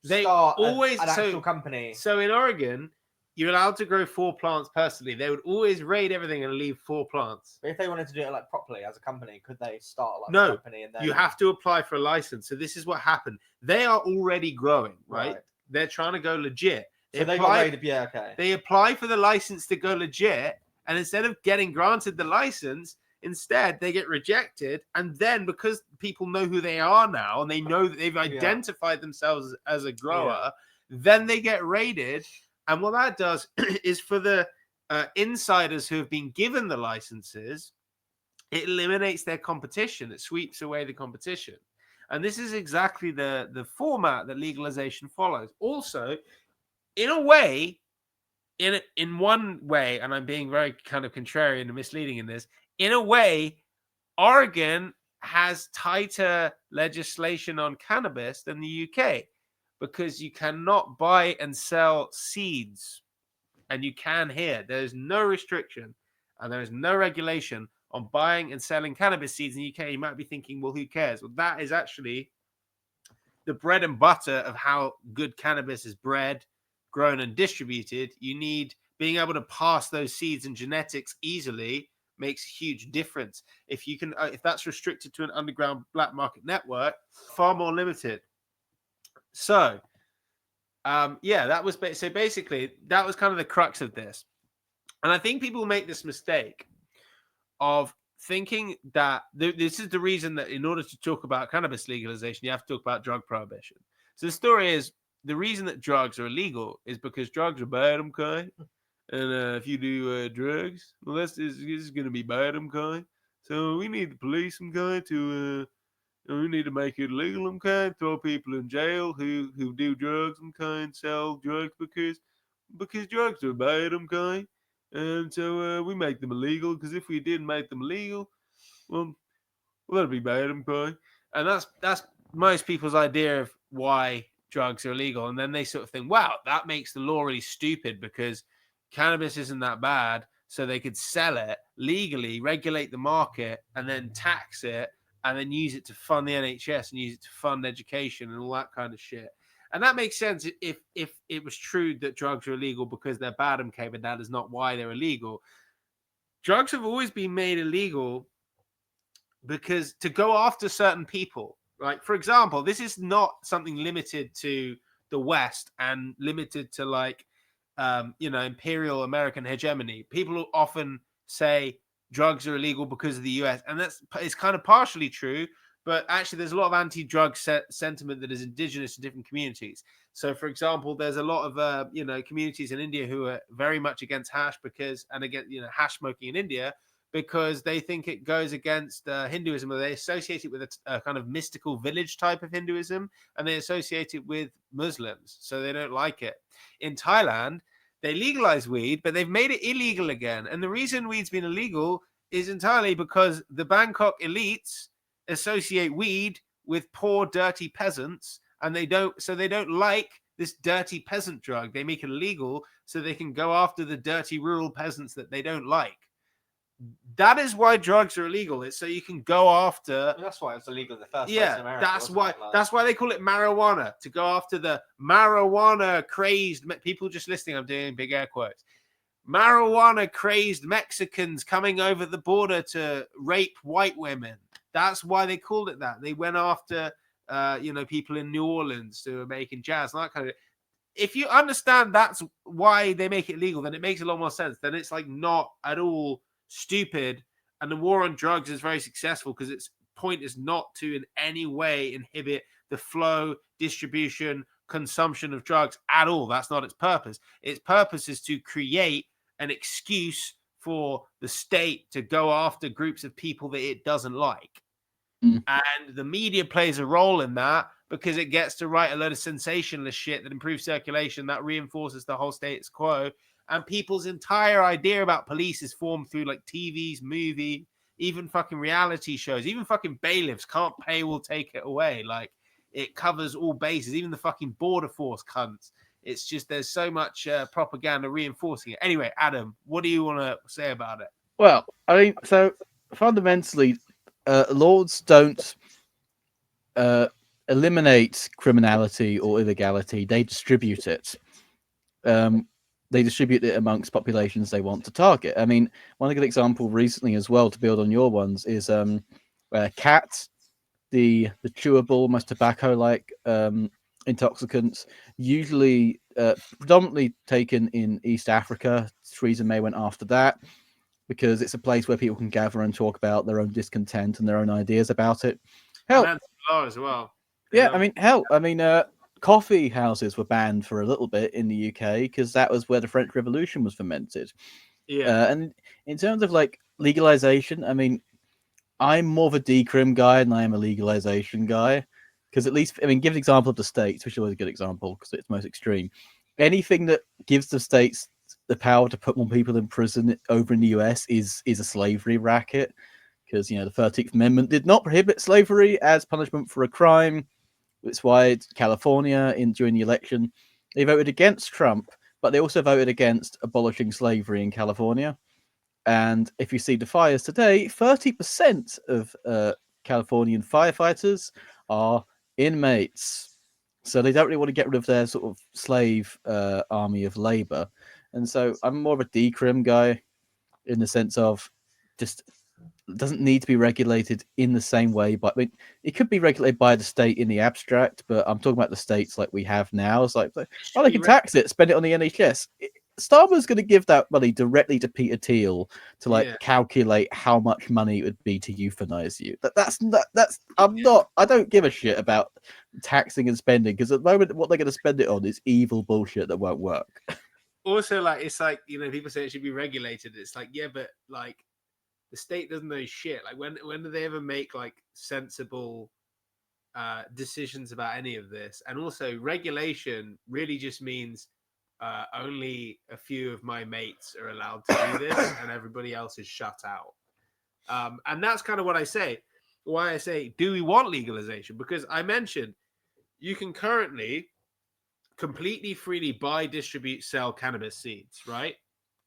they start always an actual company? So in Oregon, you're allowed to grow 4 plants personally. They would always raid everything and leave 4 plants. But if they wanted to do it like properly as a company, could they start like no, a company? And then... you have to apply for a license. So this is what happened. They are already growing, right? They're trying to go legit. So they got raided. Yeah, okay. They apply for the license to go legit, and instead of getting granted the license, instead they get rejected. And then because people know who they are now, and they know that they've identified themselves as a grower, then they get raided. And what that does is for the insiders who have been given the licenses, it eliminates their competition. It sweeps away the competition. And this is exactly the format that legalization follows. Also, in a way, in one way, and I'm being very kind of contrarian and misleading in this, in a way, Oregon has tighter legislation on cannabis than the UK, because you cannot buy and sell seeds, and you can here. There's no restriction and there is no regulation on buying and selling cannabis seeds in the UK. You might be thinking, well, who cares? Well, that is actually the bread and butter of how good cannabis is bred, grown, and distributed. You need being able to pass those seeds and genetics easily makes a huge difference. If you can, if that's restricted to an underground black market network, far more limited. So, that was so basically that was kind of the crux of this. And I think people make this mistake of thinking that this is the reason that in order to talk about cannabis legalization, you have to talk about drug prohibition. So the story is the reason that drugs are illegal is because drugs are bad, okay? And if you do drugs, well, this is going to be bad, okay? So we need the police, okay, to we need to make it illegal, okay? Throw people in jail who do drugs, okay, and sell drugs because drugs are bad, okay? And so we make them illegal, because if we didn't make them illegal, well, that'd be bad, okay? And that's most people's idea of why drugs are illegal. And then they sort of think, wow, that makes the law really stupid because cannabis isn't that bad, so they could sell it legally, regulate the market, and then tax it, and then use it to fund the NHS and use it to fund education and all that kind of shit. And that makes sense if it was true that drugs are illegal because they're bad, okay, but that is not why they're illegal. Drugs have always been made illegal because to go after certain people, right? For example, this is not something limited to the West and limited to like, imperial American hegemony. People often say drugs are illegal because of the US, and it's kind of partially true, but actually there's a lot of anti-drug sentiment that is indigenous to different communities. So for example, there's a lot of communities in India who are very much against hash hash smoking in India because they think it goes against Hinduism, or they associate it with a kind of mystical village type of Hinduism, and they associate it with Muslims, so they don't like it. In Thailand, they legalized weed, but they've made it illegal again. And the reason weed's been illegal is entirely because the Bangkok elites associate weed with poor, dirty peasants, and they don't like this dirty peasant drug. They make it illegal so they can go after the dirty rural peasants that they don't like. That is why drugs are illegal. It's so you can go after. That's why it's illegal in the first place in America. That's why they call it marijuana, to go after the marijuana crazed people. Just listening, I'm doing big air quotes. Marijuana crazed Mexicans coming over the border to rape white women. That's why they called it that. They went after people in New Orleans who were making jazz and that kind of. If you understand that's why they make it legal, then it makes a lot more sense. Then it's like not at all stupid, and the war on drugs is very successful because its point is not to in any way inhibit the flow, distribution, consumption of drugs at all. That's not its purpose. Its purpose is to create an excuse for the state to go after groups of people that it doesn't like. And the media plays a role in that because it gets to write a load of sensationalist shit that improves circulation, that reinforces the whole status quo. And people's entire idea about police is formed through like TVs, movie, even fucking reality shows. Even fucking bailiffs can't pay, will take it away. Like, it covers all bases, even the fucking border force cunts. It's just there's so much propaganda reinforcing it. Anyway, Adam, what do you want to say about it? Well, I mean, so fundamentally, laws don't eliminate criminality or illegality. They distribute it. They distribute it amongst populations they want to target. I mean, one good example recently as well, to build on your ones, is cat, the chewable, almost tobacco-like intoxicants, usually predominantly taken in East Africa. Theresa May went after that because it's a place where people can gather and talk about their own discontent and their own ideas about it. Hell, as well. Yeah, I mean, coffee houses were banned for a little bit in the UK because that was where the French Revolution was fermented. Yeah. And in terms of like legalization, I mean, I'm more of a decrim guy than I am a legalization guy. Because at least, I mean, give an example of the states, which is always a good example because it's most extreme. Anything that gives the states the power to put more people in prison over in the US is a slavery racket. Because, you know, the 13th Amendment did not prohibit slavery as punishment for a crime. That's why California, during the election, they voted against Trump, but they also voted against abolishing slavery in California. And if you see the fires today, 30% of Californian firefighters are inmates. So they don't really want to get rid of their sort of slave army of labor. And so I'm more of a decrim guy in the sense of just doesn't need to be regulated in the same way. But I mean, it could be regulated by the state in the abstract, but I'm talking about the states like we have now. It's like, oh, they can tax it, spend it on the NHS. Starmer's going to give that money directly to Peter Thiel to calculate how much money it would be to euthanize you. I don't give a shit about taxing and spending because at the moment what they're going to spend it on is evil bullshit that won't work. Also, like, it's like, you know, people say it should be regulated. It's like, yeah, but like the state doesn't know shit. Like, when do they ever make like sensible decisions about any of this? And also, regulation really just means only a few of my mates are allowed to do this and everybody else is shut out. And that's kind of what I say. Why I say, do we want legalization? Because I mentioned you can currently completely freely buy, distribute, sell cannabis seeds, right?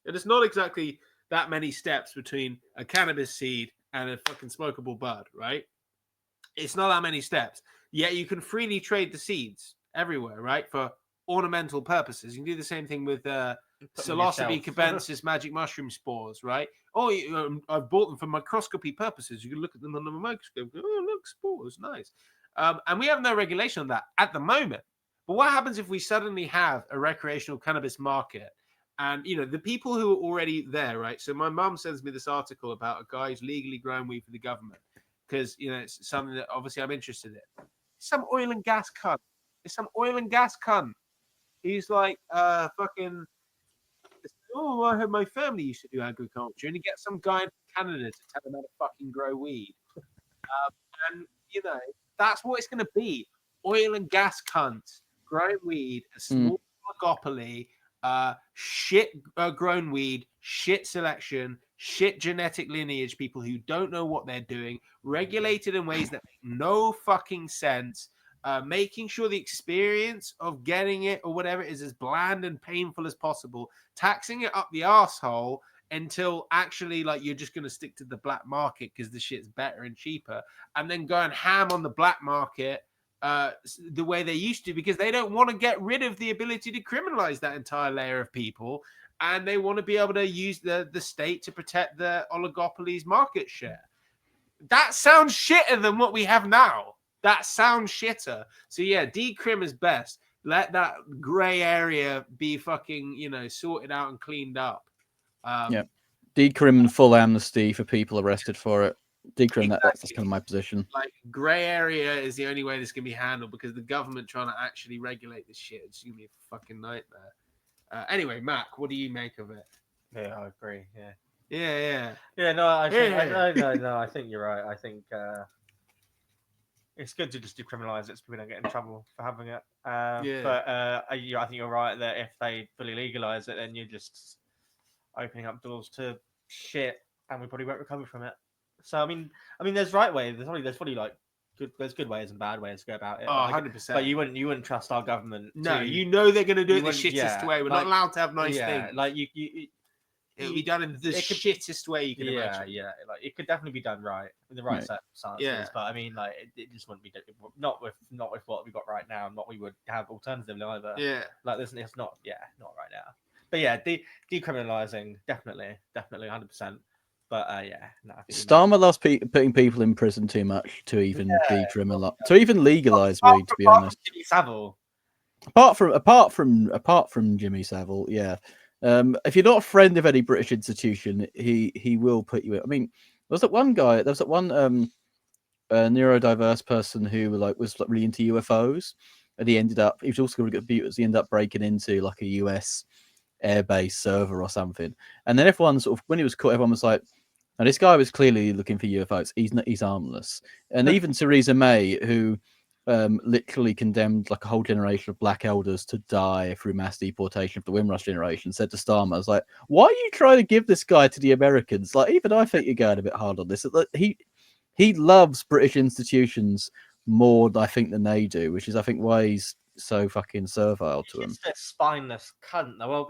And it's not exactly that many steps between a cannabis seed and a fucking smokable bud, right? It's not that many steps. Yet you can freely trade the seeds everywhere, right? For ornamental purposes. You can do the same thing with Psilocybe cubensis magic mushroom spores, right? Oh, I've bought them for microscopy purposes. You can look at them under the microscope. Go, oh, look, spores, nice. And we have no regulation on that at the moment. But what happens if we suddenly have a recreational cannabis market? And, you know, the people who are already there, right? So my mum sends me this article about a guy who's legally grown weed for the government because, you know, it's something that obviously I'm interested in. Some oil and gas cunt. It's some oil and gas cunt. He's like, fucking, oh, I heard my family used to do agriculture. And he gets some guy in Canada to tell him how to fucking grow weed. And, you know, that's what it's going to be. Oil and gas cunts growing weed, a small oligopoly, shit grown weed, shit selection, shit genetic lineage, people who don't know what they're doing, regulated in ways that make no fucking sense, making sure the experience of getting it or whatever is as bland and painful as possible, taxing it up the arsehole until actually like you're just going to stick to the black market because the shit's better and cheaper, and then going ham on the black market the way they used to, because they don't want to get rid of the ability to criminalize that entire layer of people, and they want to be able to use the state to protect the oligopoly's market share. That sounds shitter than what we have now. That sounds shitter. So yeah, decrim is best. Let that gray area be fucking, you know, sorted out and cleaned up. Decrim and full amnesty for people arrested for it. Decrim, that's kind of my position. Like, grey area is the only way this can be handled because the government trying to actually regulate this shit is going to be a fucking nightmare. Anyway, Mac, what do you make of it? Yeah, I agree. Yeah. No, I think you're right. I think it's good to just decriminalize it so people don't get in trouble for having it. But I think you're right that if they fully legalize it, then you're just opening up doors to shit, and we probably won't recover from it. So I mean, there's right ways. There's probably like there's good ways and bad ways to go about it. Oh, 100%. But you wouldn't trust our government. No, you know they're going to do it the shittest yeah, way. We're like, not allowed to have nice yeah, things. like it'll be done in the shittest way you can imagine. Yeah, like it could definitely be done right in the right circumstances. Yeah. But I mean, like it just wouldn't be not with what we got right now, and what we would have alternatively either. Yeah, like this, it's not not right now. But yeah, decriminalizing definitely 100%. But no, I think Starmer loves putting people in prison too much to even decriminalize, to even legalize weed. To be honest, Jimmy Savile. Apart from Jimmy Savile, yeah. If you're not a friend of any British institution, he will put you in. I mean, there was that one neurodiverse person who was really into UFOs, and he was also really good at computers. He ended up breaking into like a US airbase server or something, and then everyone when he was caught, everyone was like, "Now this guy was clearly looking for UFOs. He's harmless." And even Theresa May, who literally condemned like a whole generation of black elders to die through mass deportation of the Windrush generation, said to Starmer, "I was like, why are you trying to give this guy to the Americans? Like, even I think you're going a bit hard on this." He loves British institutions more, I think, than they do, which is, I think, why he's so fucking servile to them. He's a spineless cunt. Well,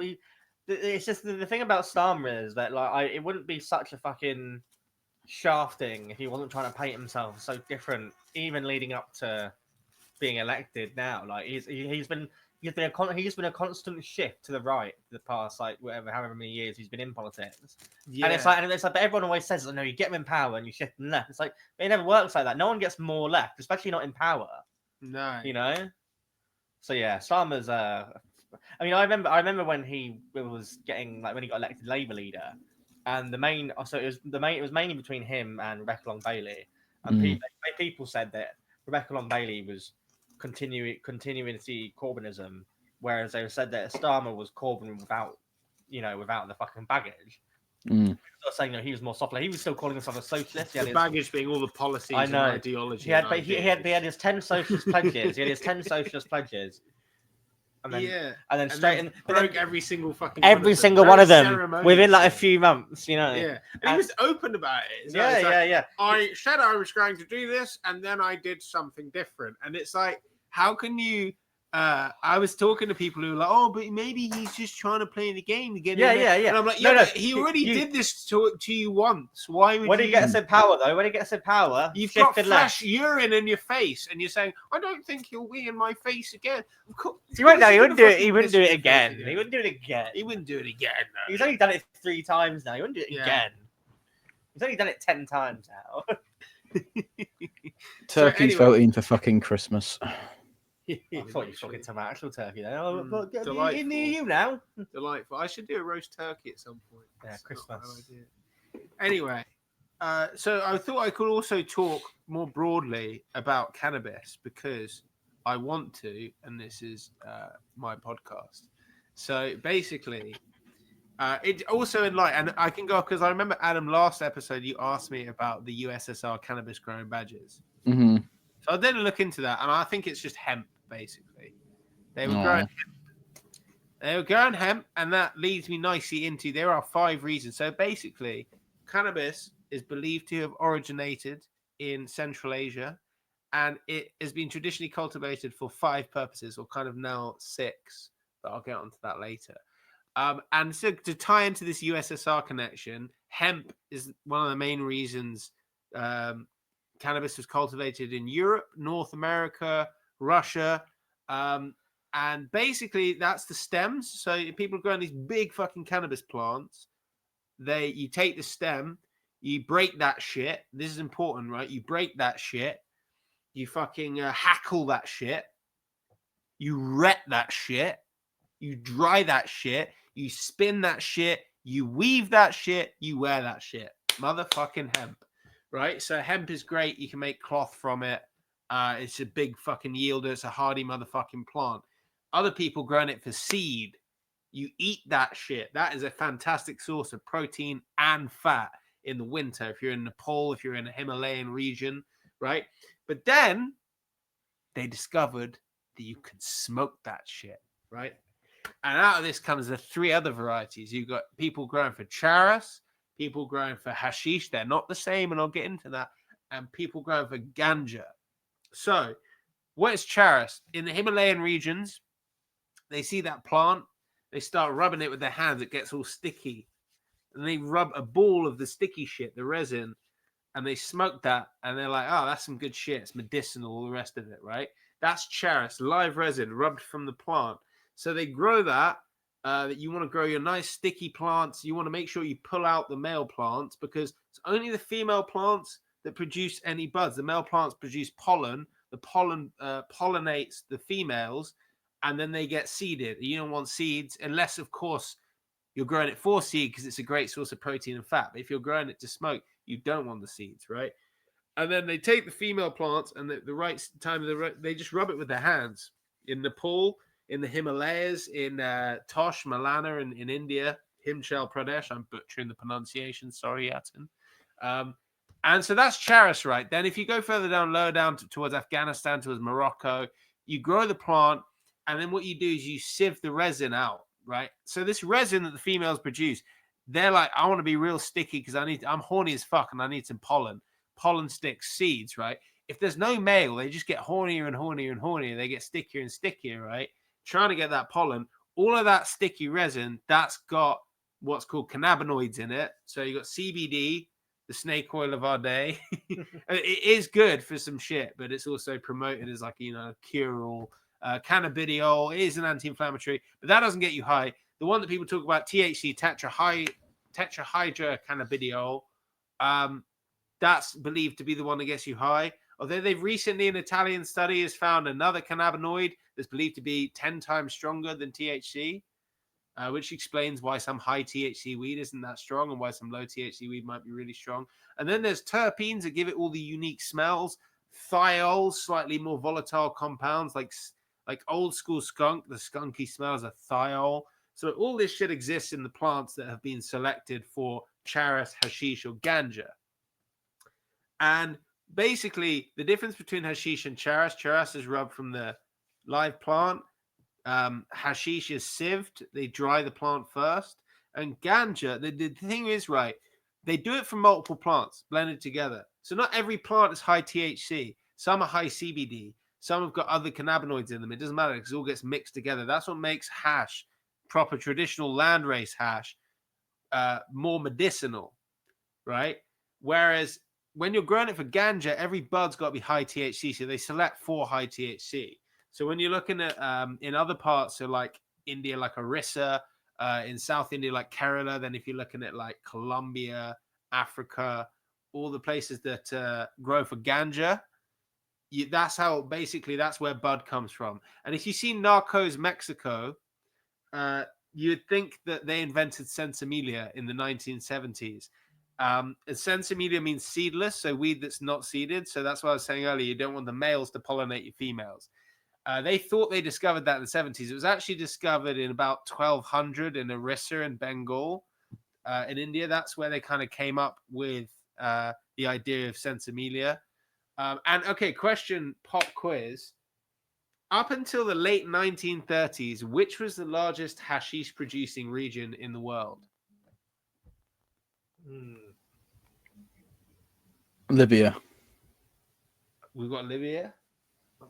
it's just the thing about Starmer is that it wouldn't be such a fucking shafting if he wasn't trying to paint himself so different, even leading up to being elected. Now, like he's been a constant shift to the right for the past however many years he's been in politics. Yeah. And it's like, but everyone always says, "No, you get him in power and you shift him left." It's like, but it never works like that. No one gets more left, especially not in power. No, you know. So yeah, Starmer's. I mean, I remember when he was getting when he got elected Labour leader, and it was mainly between him and Rebecca Long Bailey, and people said that Rebecca Long Bailey was continuity Corbynism, whereas they said that Starmer was Corbyn without the fucking baggage. Not saying he was more soft. He was still calling himself a socialist. The baggage being all the policies and ideology. He had his 10 socialist pledges. He had his 10 socialist pledges. And then broke every single fucking one of them within a few months, Yeah, and he was open about it. Yeah. I said I was going to do this, and then I did something different. And it's like, how can you? I was talking to people who were like, "Oh, but maybe he's just trying to play the game to get in there." And I'm like, "Yeah, he already did this to you once. Why would when he gets in power, though? You've got fresh urine in your face, and you're saying, "I don't think he'll be in my face again." Of course, he wouldn't do it. He wouldn't do it again. He wouldn't do it again. He wouldn't do it again. No. He's only done it 3 times now. He wouldn't do it again. He's only done it 10 times now. Turkey's voting for fucking Christmas. I thought you were talking to my actual turkey then. In the EU now. Delightful. I should do a roast turkey at some point. Yeah, Christmas. Anyway, so I thought I could also talk more broadly about cannabis because I want to, and this is my podcast. So basically, it also in light, and I can go because I remember Adam last episode you asked me about the USSR cannabis growing badges. Mm-hmm. So I did look into that, and I think it's just hemp. Basically, they were growing hemp. They were growing hemp, and that leads me nicely into there are 5 reasons. So basically, cannabis is believed to have originated in Central Asia, and it has been traditionally cultivated for 5 purposes, or kind of now 6. But I'll get onto that later. And so to tie into this USSR connection, hemp is one of the main reasons cannabis was cultivated in Europe, North America, Russia, and basically that's the stems. So people are growing these big fucking cannabis plants. You take the stem, you break that shit. This is important, right? You break that shit. You fucking hackle that shit. You ret that shit. You dry that shit. You spin that shit. You weave that shit. You wear that shit. Motherfucking hemp. right? So hemp is great. You can make cloth from it. It's a big fucking yielder. It's a hardy motherfucking plant. Other people growing it for seed. You eat that shit. That is a fantastic source of protein and fat in the winter. If you're in Nepal, if you're in a Himalayan region, right? But then they discovered that you can smoke that shit, right? And out of this comes the 3 other varieties. You've got people growing for charas, people growing for hashish. They're not the same, and I'll get into that. And people growing for ganja. So, what is charas? In the Himalayan regions, they see that plant, they start rubbing it with their hands. It gets all sticky. And they rub a ball of the sticky shit, the resin, and they smoke that. And they're like, oh, that's some good shit. It's medicinal, all the rest of it, right? That's charas, live resin rubbed from the plant. So they grow that. That you want to grow your nice sticky plants. You want to make sure you pull out the male plants because it's only the female plants that produce any buds. The male plants produce pollen. The pollen pollinates the females, and then they get seeded. You don't want seeds unless, of course, you're growing it for seed because it's a great source of protein and fat. But if you're growing it to smoke, you don't want the seeds, right? And then they take the female plants and the right time, they just rub it with their hands. In Nepal, in the Himalayas, in Tosh, Malana, in India, Himachal Pradesh. I'm butchering the pronunciation. Sorry, Yatin. And so that's charas, right? Then if you go further down, lower down towards Afghanistan, towards Morocco, you grow the plant, and then what you do is you sieve the resin out, right? So this resin that the females produce, they're like, I want to be real sticky because I'm horny as fuck and I need some pollen. Pollen sticks, seeds, right? If there's no male, they just get hornier and hornier and hornier. They get stickier and stickier, right? Trying to get that pollen. All of that sticky resin, that's got what's called cannabinoids in it. So you got CBD, the snake oil of our day. It is good for some shit, but it's also promoted as like, cure-all. Cannabidiol is an anti-inflammatory, but that doesn't get you high. The one that people talk about, THC, tetrahydrocannabidiol, that's believed to be the one that gets you high. Although they've recently, an Italian study has found another cannabinoid that's believed to be 10 times stronger than THC, which explains why some high THC weed isn't that strong and why some low THC weed might be really strong. And then there's terpenes that give it all the unique smells. Thiols, slightly more volatile compounds like old school skunk. The skunky smells of thiol. So all this shit exists in the plants that have been selected for charas, hashish, or ganja. And basically, the difference between hashish and charas is rubbed from the live plant. Hashish is sieved. They dry the plant first. And ganja, the thing is, right, they do it from multiple plants blended together. So not every plant is high THC. Some are high CBD. Some have got other cannabinoids in them. It doesn't matter because it all gets mixed together. That's what makes hash, proper traditional landrace hash, more medicinal, right? Whereas when you're growing it for ganja, every bud's got to be high THC. So they select for high THC. So when you're looking at in other parts, so like India, like Orissa, in South India, like Kerala, then if you're looking at like Colombia, Africa, all the places that grow for ganja, that's where bud comes from. And if you see Narcos Mexico, you'd think that they invented Sensimilia in the 1970s. And Sensimilia means seedless, so weed that's not seeded. So that's what I was saying earlier. You don't want the males to pollinate your females. They thought they discovered that in the 70s. It was actually discovered in about 1200 in Orissa in Bengal, in India. That's where they kind of came up with the idea of Sensimilia. And okay, question, pop quiz. Up until the late 1930s, which was the largest hashish producing region in the world? Libya. We've got Libya. I'm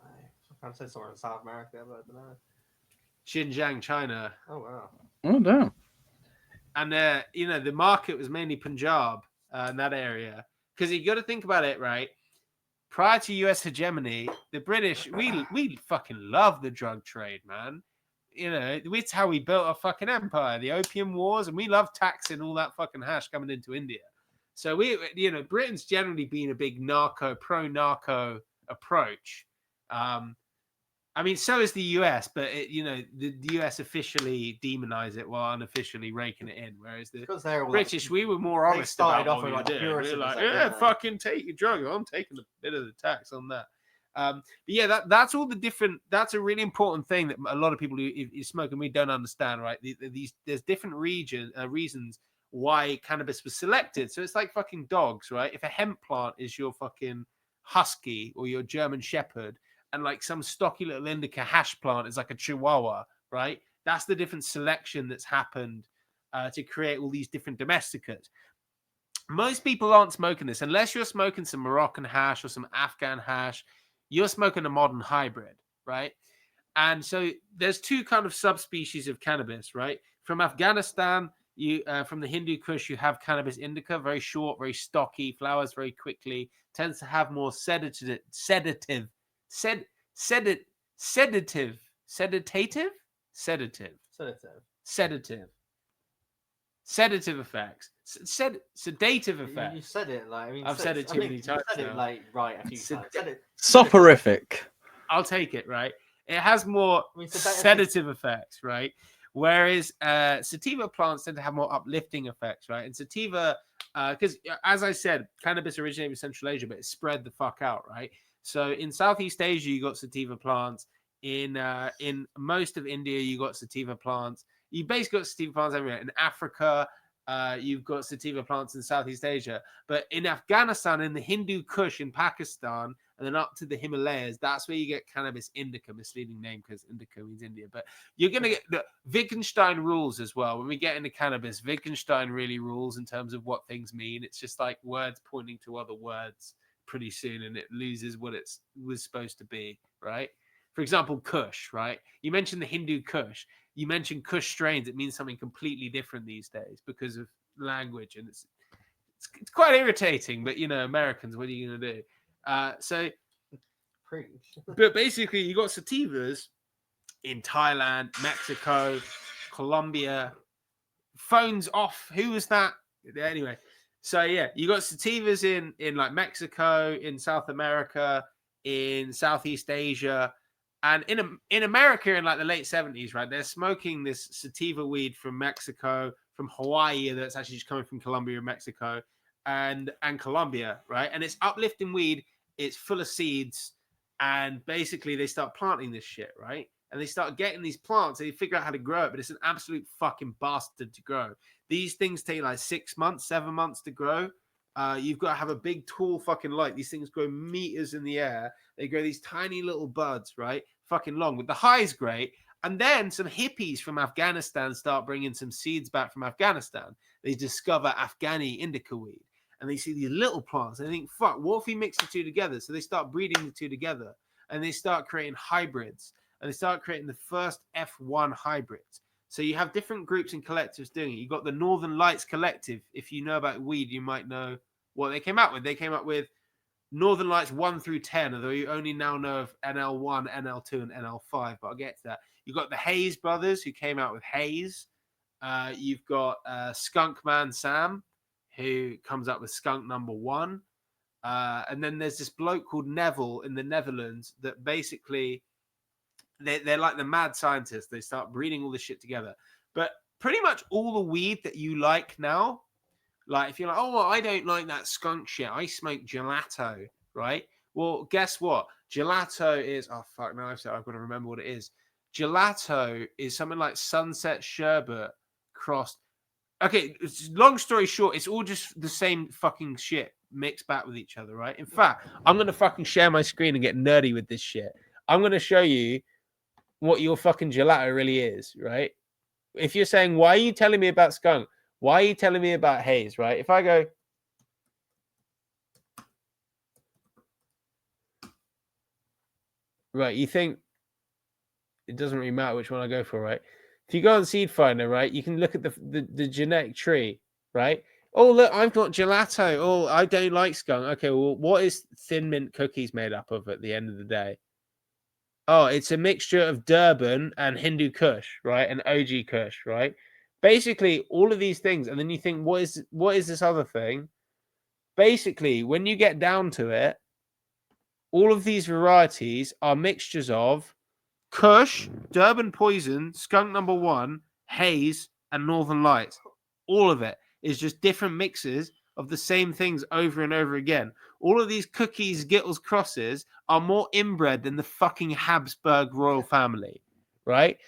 trying to say somewhere in South America, but I don't know. Xinjiang, China. Oh, wow. Oh, damn. And, the market was mainly Punjab in that area. Because you got to think about it, right? Prior to US hegemony, the British, we fucking love the drug trade, man. It's how we built our fucking empire, the Opium Wars, and we love taxing all that fucking hash coming into India. So Britain's generally been a big pro-narco approach. And I mean, so is the US, but the US officially demonize it while unofficially raking it in. Whereas the British, we were more honest about what we were doing. We were like, yeah, fucking take your drug. I'm taking a bit of the tax on that. But yeah, that's all the different. That's a really important thing that a lot of people who smoke and weed don't understand, right? There's different reasons why cannabis was selected. So it's like fucking dogs, right? If a hemp plant is your fucking husky or your German shepherd, and like some stocky little indica hash plant is like a chihuahua, right? That's the different selection that's happened to create all these different domesticas. Most people aren't smoking this unless you're smoking some Moroccan hash or some Afghan hash. You're smoking a modern hybrid, right? And so there's two kind of subspecies of cannabis, right? From Afghanistan, from the Hindu Kush, you have cannabis indica, very short, very stocky, flowers very quickly, tends to have more sedative effects. Sedative effects. You said it like I've said it too many times. You said it like right a few times. Soporific. I'll take it, right? It has more sedative effects, right? Whereas sativa plants tend to have more uplifting effects, right? And sativa, because as I said, cannabis originated in Central Asia, but it spread the fuck out, right? So in Southeast Asia, you got sativa plants. In most of India, you got sativa plants. You basically got sativa plants everywhere. In Africa, you've got sativa plants in Southeast Asia. But in Afghanistan, in the Hindu Kush, in Pakistan, and then up to the Himalayas, that's where you get cannabis indica, misleading name because indica means India. But you're going to get the Wittgenstein rules as well. When we get into cannabis, Wittgenstein really rules in terms of what things mean. It's just like words pointing to other words pretty soon, and it loses what it was supposed to be, right? For example, Kush, right? You mentioned the Hindu Kush. You mentioned Kush strains. It means something completely different these days because of language, and it's quite irritating. But Americans, what are you going to do? But basically, you got sativas in Thailand, Mexico, Colombia. Phones off. Who was that? Anyway, so yeah, you got sativas in like Mexico, in South America, in Southeast Asia. And in America in like the late 70s, right, they're smoking this sativa weed from Mexico, from Hawaii, that's actually just coming from Colombia and Mexico, and Colombia, right? And it's uplifting weed. It's full of seeds. And basically they start planting this shit, right? And they start getting these plants. They figure out how to grow it, but it's an absolute fucking bastard to grow. These things take like 6 months, 7 months to grow. You've got to have a big, tall fucking light. These things grow meters in the air. They grow these tiny little buds, right? Fucking long. But the high's great. And then some hippies from Afghanistan start bringing some seeds back from Afghanistan. They discover Afghani indica weed. And they see these little plants. And they think, fuck, what if we mix the two together? So they start breeding the two together. And they start creating hybrids. And they start creating the first F1 hybrids. So you have different groups and collectives doing it. You've got the Northern Lights Collective. If you know about weed, you might know what they came out with. They came up with Northern Lights 1 through 10, although you only now know of NL1, NL2, and NL5, but I'll get to that. You've got the Hayes brothers, who came out with Hayes. You've got Skunk Man Sam, who comes up with Skunk number 1. And then there's this bloke called Neville in the Netherlands that basically... They're like the mad scientists. They start breeding all this shit together. But pretty much all the weed that you like now, like if you're like, oh, well, I don't like that skunk shit. I smoke gelato, right? Well, guess what? Gelato is, oh, fuck, now I've got to remember what it is. Gelato is something like Sunset Sherbet crossed. Okay, long story short, it's all just the same fucking shit mixed back with each other, right? In fact, I'm going to fucking share my screen and get nerdy with this shit. I'm going to show you what your fucking gelato really is, right? If you're saying, why are you telling me about skunk? Why are you telling me about haze, right? If I go, right, you think it doesn't really matter which one I go for, right? If you go on Seed Finder, right, you can look at the genetic tree, right? Oh, look, I've got gelato. Oh, I don't like skunk. Okay, well, what is Thin Mint cookies made up of at the end of the day? Oh, it's a mixture of Durban and Hindu Kush, right? And OG Kush, right? Basically, all of these things. And then you think, what is this other thing? Basically, when you get down to it, all of these varieties are mixtures of Kush, Durban Poison, Skunk Number One, Haze, and Northern Lights. All of it is just different mixes of the same things over and over again. All of these cookies, Gittles, crosses are more inbred than the fucking Habsburg royal family, right?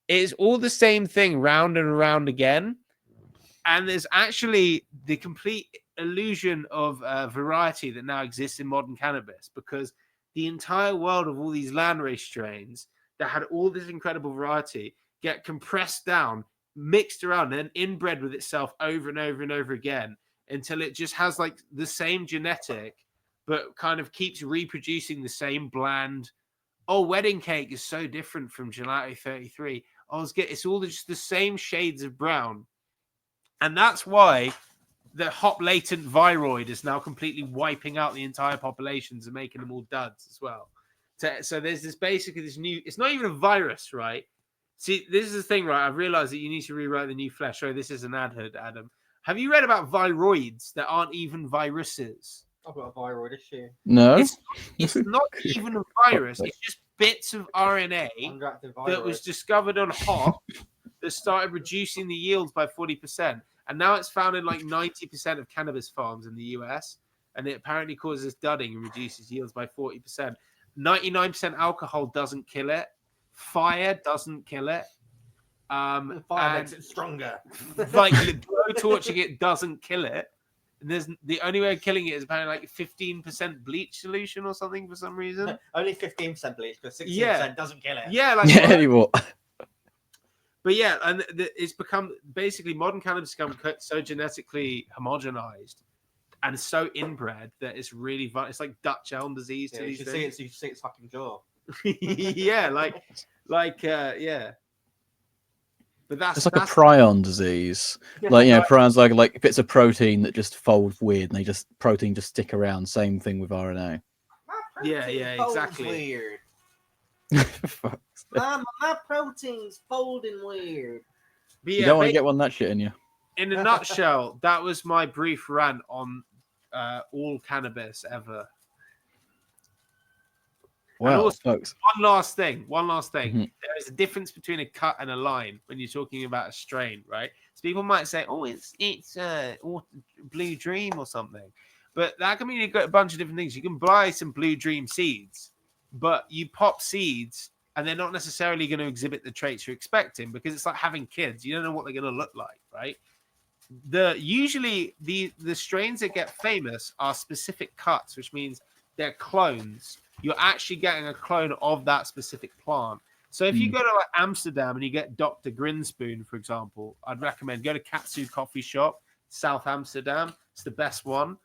It's all the same thing round and round again. And there's actually the complete illusion of variety that now exists in modern cannabis, because the entire world of all these landrace strains that had all this incredible variety get compressed down, mixed around, and inbred with itself over and over and over again until it just has like the same genetic, but kind of keeps reproducing the same bland. Oh, wedding cake is so different from Gelato 33. It's all just the same shades of brown. And that's why the hop latent viroid is now completely wiping out the entire populations and making them all duds as well. So there's this new, it's not even a virus, right? See, this is the thing, right? I've realized that you need to rewrite the new flesh. Oh, this is an adhood, Adam. Have you read about viroids that aren't even viruses? I've got a viroid issue. No, It's not even a virus. It's just bits of RNA that was discovered on hop that started reducing the yields by 40%. And now it's found in like 90% of cannabis farms in the US. And it apparently causes dudding and reduces yields by 40%. 99% alcohol doesn't kill it. Fire doesn't kill it. Fire makes it stronger. Like blow torching it doesn't kill it. And there's the only way of killing it is apparently like 15% bleach solution or something for some reason. Only 15% bleach, because 16% doesn't kill it. Yeah, like anymore. But yeah, and it's become basically modern cannabis has become so genetically homogenized and so inbred that it's really it's like Dutch elm disease to these things. You should see its fucking jaw. Yeah, yeah. But it's like a prion disease. Like, you know, prions like bits of protein that just fold weird, and protein just stick around. Same thing with RNA. Yeah, exactly. Weird. My protein's folding weird. But you don't want to get one of that shit in you. In a nutshell, that was my brief rant on all cannabis ever. Well, also, folks. One last thing. Mm-hmm. There is a difference between a cut and a line when you're talking about a strain, right? So people might say, "Oh, it's Blue Dream or something," but that can mean you've got a bunch of different things. You can buy some Blue Dream seeds, but you pop seeds, and they're not necessarily going to exhibit the traits you're expecting, because it's like having kids. You don't know what they're going to look like, right? Usually the strains that get famous are specific cuts, which means they're clones. You're actually getting a clone of that specific plant. So if you go to like Amsterdam and you get Dr. Grinspoon, for example, I'd recommend go to Katsu Coffee Shop, South Amsterdam. It's the best one.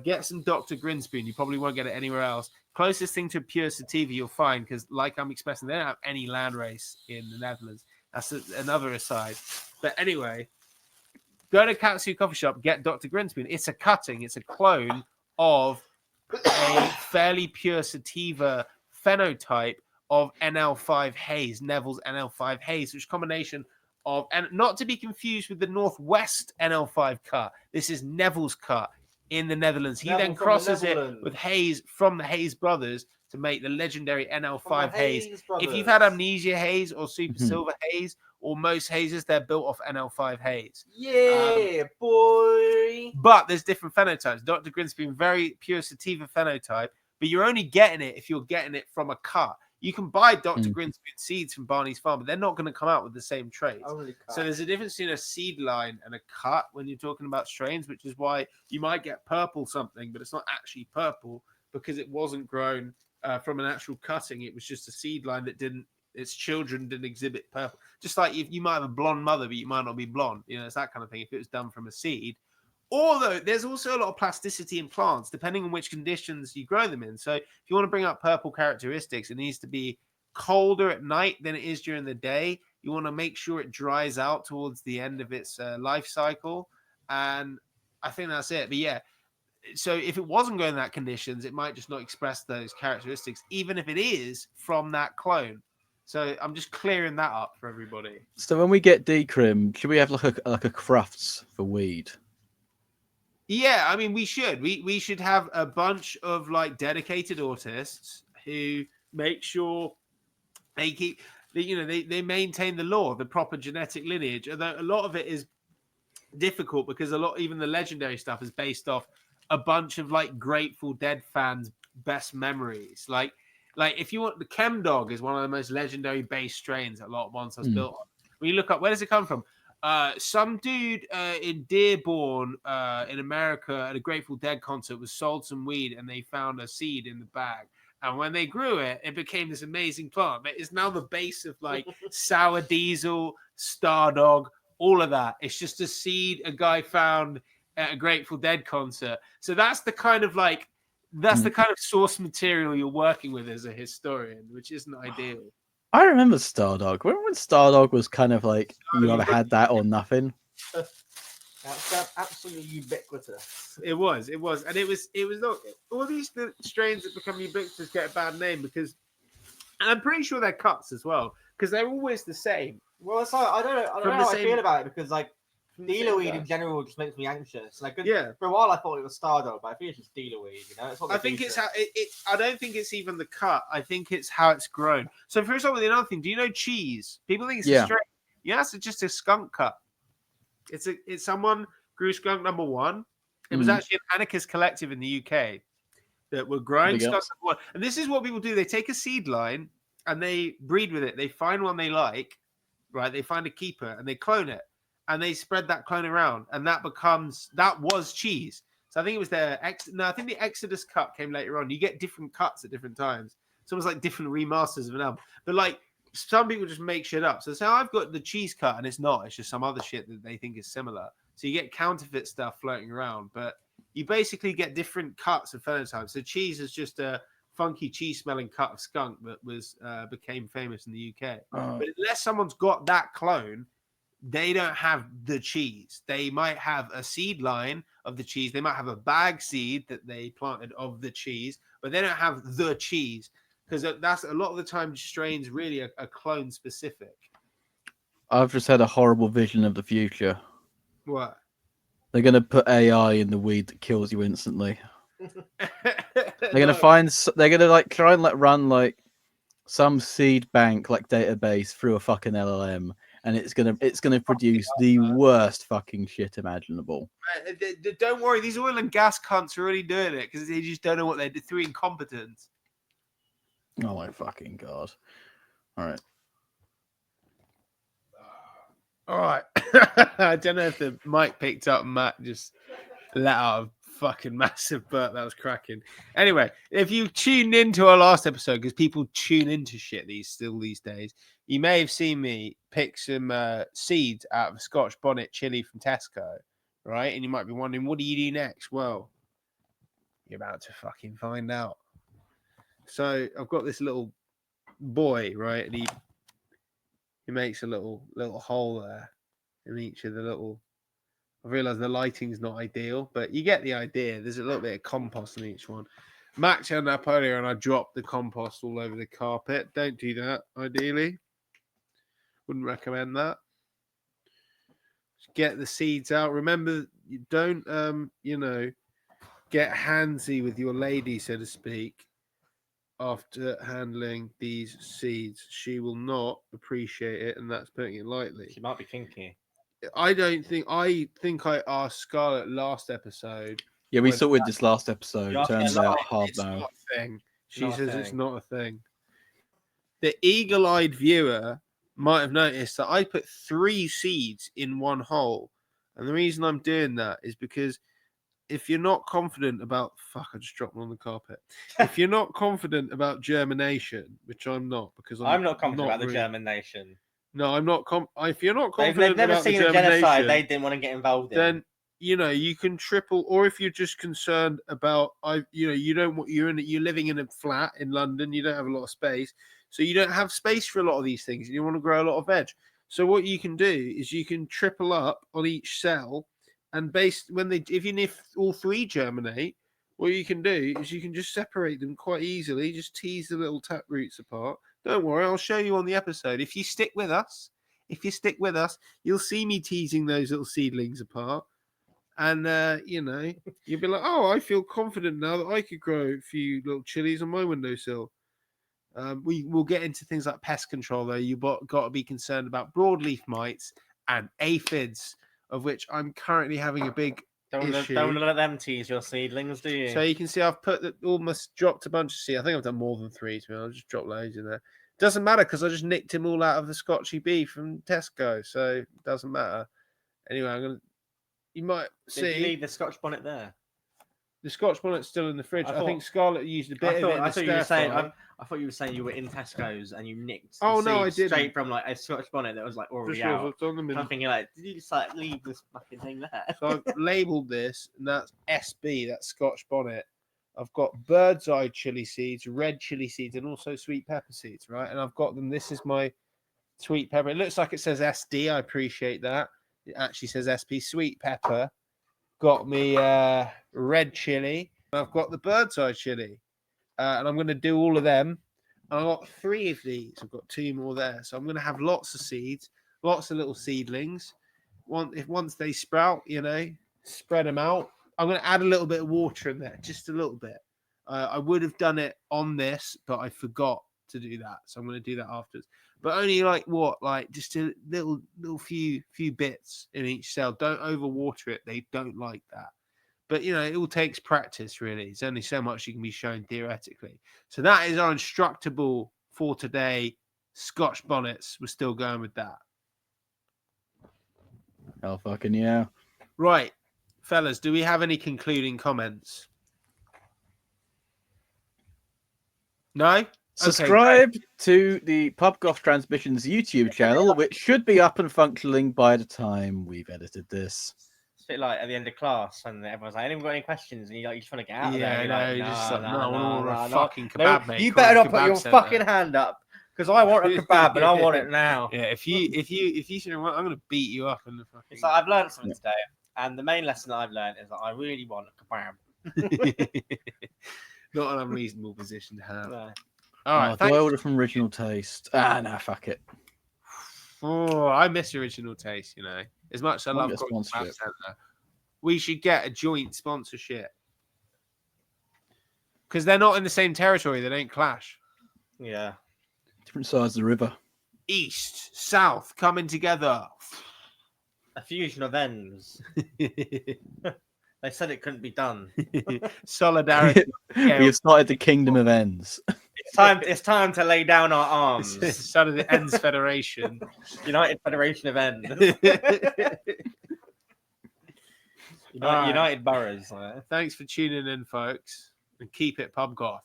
Get some Dr. Grinspoon. You probably won't get it anywhere else. Closest thing to pure sativa you'll find, because like I'm expressing, they don't have any landrace in the Netherlands. That's another aside. But anyway, go to Katsu Coffee Shop, get Dr. Grinspoon. It's a cutting. It's a clone of a fairly pure sativa phenotype of NL5 haze, Neville's NL5 haze, which is a combination of, and not to be confused with the Northwest NL5 cut. This is Neville's cut in the Netherlands. He then crosses it with haze from the Hayes brothers to make the legendary NL5 haze. If you've had amnesia haze or super silver haze, or most hazes, they're built off NL5 haze. Yeah, boy. But there's different phenotypes. Dr. Grinspoon, very pure sativa phenotype, but you're only getting it if you're getting it from a cut. You can buy Dr. Grinspoon seeds from Barney's Farm, but they're not going to come out with the same traits. So there's a difference between a seed line and a cut when you're talking about strains, which is why you might get purple something, but it's not actually purple because it wasn't grown from an actual cutting. It was just a seed line that its children didn't exhibit purple. Just like if you might have a blonde mother, but you might not be blonde. You know, it's that kind of thing if it was done from a seed. Although there's also a lot of plasticity in plants, depending on which conditions you grow them in. So if you want to bring up purple characteristics, it needs to be colder at night than it is during the day. You want to make sure it dries out towards the end of its life cycle. And I think that's it. But yeah, so if it wasn't going in that conditions, it might just not express those characteristics, even if it is from that clone. So I'm just clearing that up for everybody. So when we get decrim, should we have like a crafts for weed? Yeah, I mean, we should. We should have a bunch of like dedicated autists who make sure they keep, they maintain the law, the proper genetic lineage. Although a lot of it is difficult because even the legendary stuff is based off a bunch of like Grateful Dead fans' best memories. Like if you want, the Chem Dog is one of the most legendary base strains that a lot of Monsters built on. When you look up, where does it come from? Some dude in Dearborn in America at a Grateful Dead concert was sold some weed and they found a seed in the bag. And when they grew it, it became this amazing plant. It is now the base of like Sour Diesel, Stardog, all of that. It's just a seed a guy found at a Grateful Dead concert. So that's the kind of source material you're working with as a historian, which isn't ideal. I remember Stardog. Remember when Stardog was kind of like you either had that or nothing? That's absolutely ubiquitous. It was, and it was not all these strains that become ubiquitous get a bad name because, and I'm pretty sure they're cuts as well because they're always the same. Well, it's like I don't know how I feel about it because like dealer weed in general just makes me anxious. Like for a while I thought it was Stardog, but I think it's just dealer weed. You know, I think it's how it. I don't think it's even the cut. I think it's how it's grown. So for example, the other thing, do you know cheese? People think it's a strain. Yeah, it's just a skunk cut. It's someone grew skunk number 1. It was actually an anarchist collective in the UK that were growing skunk number 1. And this is what people do: they take a seed line and they breed with it. They find one they like, right? They find a keeper and they clone it. And they spread that clone around, and that was cheese. So I think it was I think the Exodus cut came later on. You get different cuts at different times. It's almost like different remasters of an album. But like some people just make shit up. So I've got the cheese cut, and it's not. It's just some other shit that they think is similar. So you get counterfeit stuff floating around, but you basically get different cuts of phenotypes. So cheese is just a funky cheese-smelling cut of skunk that became famous in the UK. But unless someone's got that clone, they don't have the cheese. They might have a seed line of the cheese. They might have a bag seed that they planted of the cheese, but they don't have the cheese because that's a lot of the time strains really are clone specific. I've just had a horrible vision of the future. What? They're going to put AI in the weed that kills you instantly. They're going to like try and like run like some seed bank like database through a fucking LLM. And it's gonna produce the worst fucking shit imaginable. Don't worry, these oil and gas cunts are already doing it because they just don't know what they're doing through incompetence. Oh my fucking god! All right. I don't know if the mic picked up. Matt just let out a fucking massive burp. That was cracking. Anyway, if you tuned into our last episode, because people tune into shit these days, you may have seen me pick some seeds out of a Scotch bonnet chili from Tesco, right? And you might be wondering, what do you do next? Well, you're about to fucking find out. So I've got this little boy, right? And he makes a little hole there in each of the little. I realise the lighting's not ideal, but you get the idea. There's a little bit of compost in each one. Mac turned up earlier and I dropped the compost all over the carpet. Don't do that, ideally. Wouldn't recommend that. Just get the seeds out. Remember, you don't, get handsy with your lady, so to speak, after handling these seeds. She will not appreciate it, and that's putting it lightly. She might be kinky. I think I asked Scarlett last episode. Yeah, we saw with this last episode. Turns out hard it's now. Not a thing. She says it's not a thing. The eagle-eyed viewer might have noticed that I put 3 seeds in one hole. And the reason I'm doing that is because if you're not confident about... Fuck, I just dropped one on the carpet. If you're not confident about germination, which I'm not, because I'm not confident about the germination. No, I'm not... If you're not confident they've never about seen the a germination... genocide they didn't want to get involved in. Then, you can triple... Or if you're just concerned about... you don't want... You're living in a flat in London. You don't have a lot of space. So you don't have space for a lot of these things. You want to grow a lot of veg. So what you can do is you can triple up on each cell, and if all 3 germinate, what you can do is you can just separate them quite easily. Just tease the little tap roots apart. Don't worry, I'll show you on the episode. If you stick with us, you'll see me teasing those little seedlings apart, and you'll be like, oh, I feel confident now that I could grow a few little chilies on my windowsill. We will get into things like pest control, though. You've got to be concerned about broadleaf mites and aphids, of which I'm currently having a big issue. Don't let them tease your seedlings, do you? So you can see I've almost dropped a bunch of seeds. I think I've done more than 3, to be honest. I've just dropped loads in there. Doesn't matter because I just nicked him all out of the Scotchy bee from Tesco, so it doesn't matter. Anyway, you might see. Did you leave the Scotch bonnet there? The Scotch bonnet's still in the fridge. I think Scarlett used a bit of it. I thought you were saying you were in Tesco's and you nicked. Oh no, I didn't. Straight from like a Scotch bonnet that was like already out. I'm thinking like, did you just like leave this fucking thing there? So I've labelled this, and that's SB. That's Scotch bonnet. I've got bird's eye chili seeds, red chili seeds, and also sweet pepper seeds. Right, and I've got them. This is my sweet pepper. It looks like it says SD. I appreciate that. It actually says SP. Sweet pepper. Got me red chili. I've got the bird's eye chili. And I'm going to do all of them. And I've got 3 of these. I've got 2 more there. So I'm going to have lots of seeds, lots of little seedlings. Once they sprout, spread them out. I'm going to add a little bit of water in there, just a little bit. I would have done it on this, but I forgot to do that. So I'm going to do that afterwards. But only just a little few bits in each cell. Don't overwater it. They don't like that. But, it all takes practice, really. There's only so much you can be shown theoretically. So that is our instructable for today. Scotch bonnets. We're still going with that. Oh, fucking yeah. Right. Fellas, do we have any concluding comments? No? Subscribe to the Pub Goth Transmissions YouTube channel, which should be up and functioning by the time we've edited this. It's a bit like at the end of class when everyone's like, anyone got any questions? And you just want to get out of there. No, fucking kebab, mate. You better not put your fucking hand up because I want a kebab and I want it now. Yeah, if you say, I'm going to beat you up in the fucking. It's like I've learned something today, and the main lesson that I've learned is that I really want a kebab. Not an unreasonable position to have. No. All right, the world of original taste. Nah, fuck it. Oh, I miss original taste, As much as I love sponsorship. We should get a joint sponsorship. Because they're not in the same territory, they don't clash. Yeah. Different sides of the river. East, south, coming together. A fusion of ends. They said it couldn't be done. Solidarity. We have started the Kingdom of Ends. It's time to lay down our arms. Started the Ends Federation. United Federation of Ends. United Boroughs. Thanks for tuning in, folks. And keep it pub goth.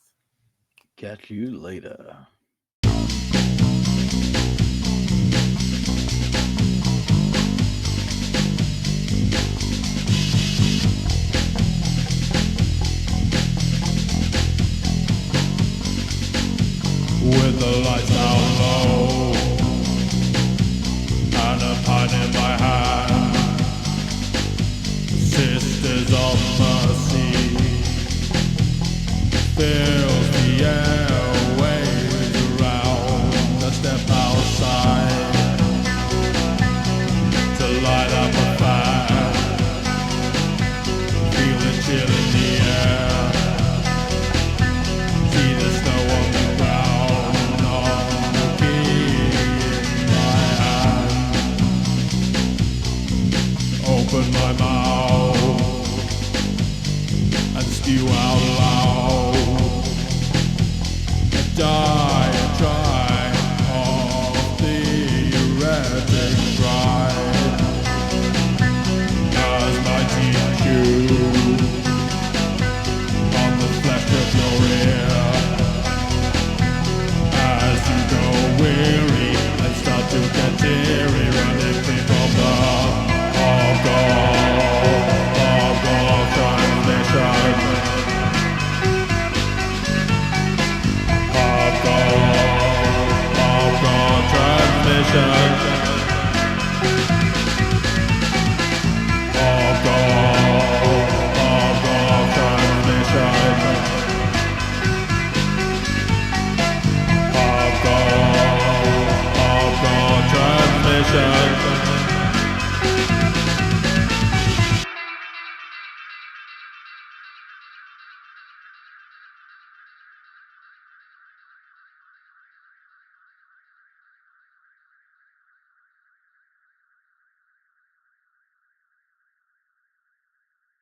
Catch you later. With the lights down low and a pint in my hand, Sisters of Mercy fills the airwaves around. I step outside to light up a fire, feel the chill in the air, see the snow on the ground. Open my mouth and spew out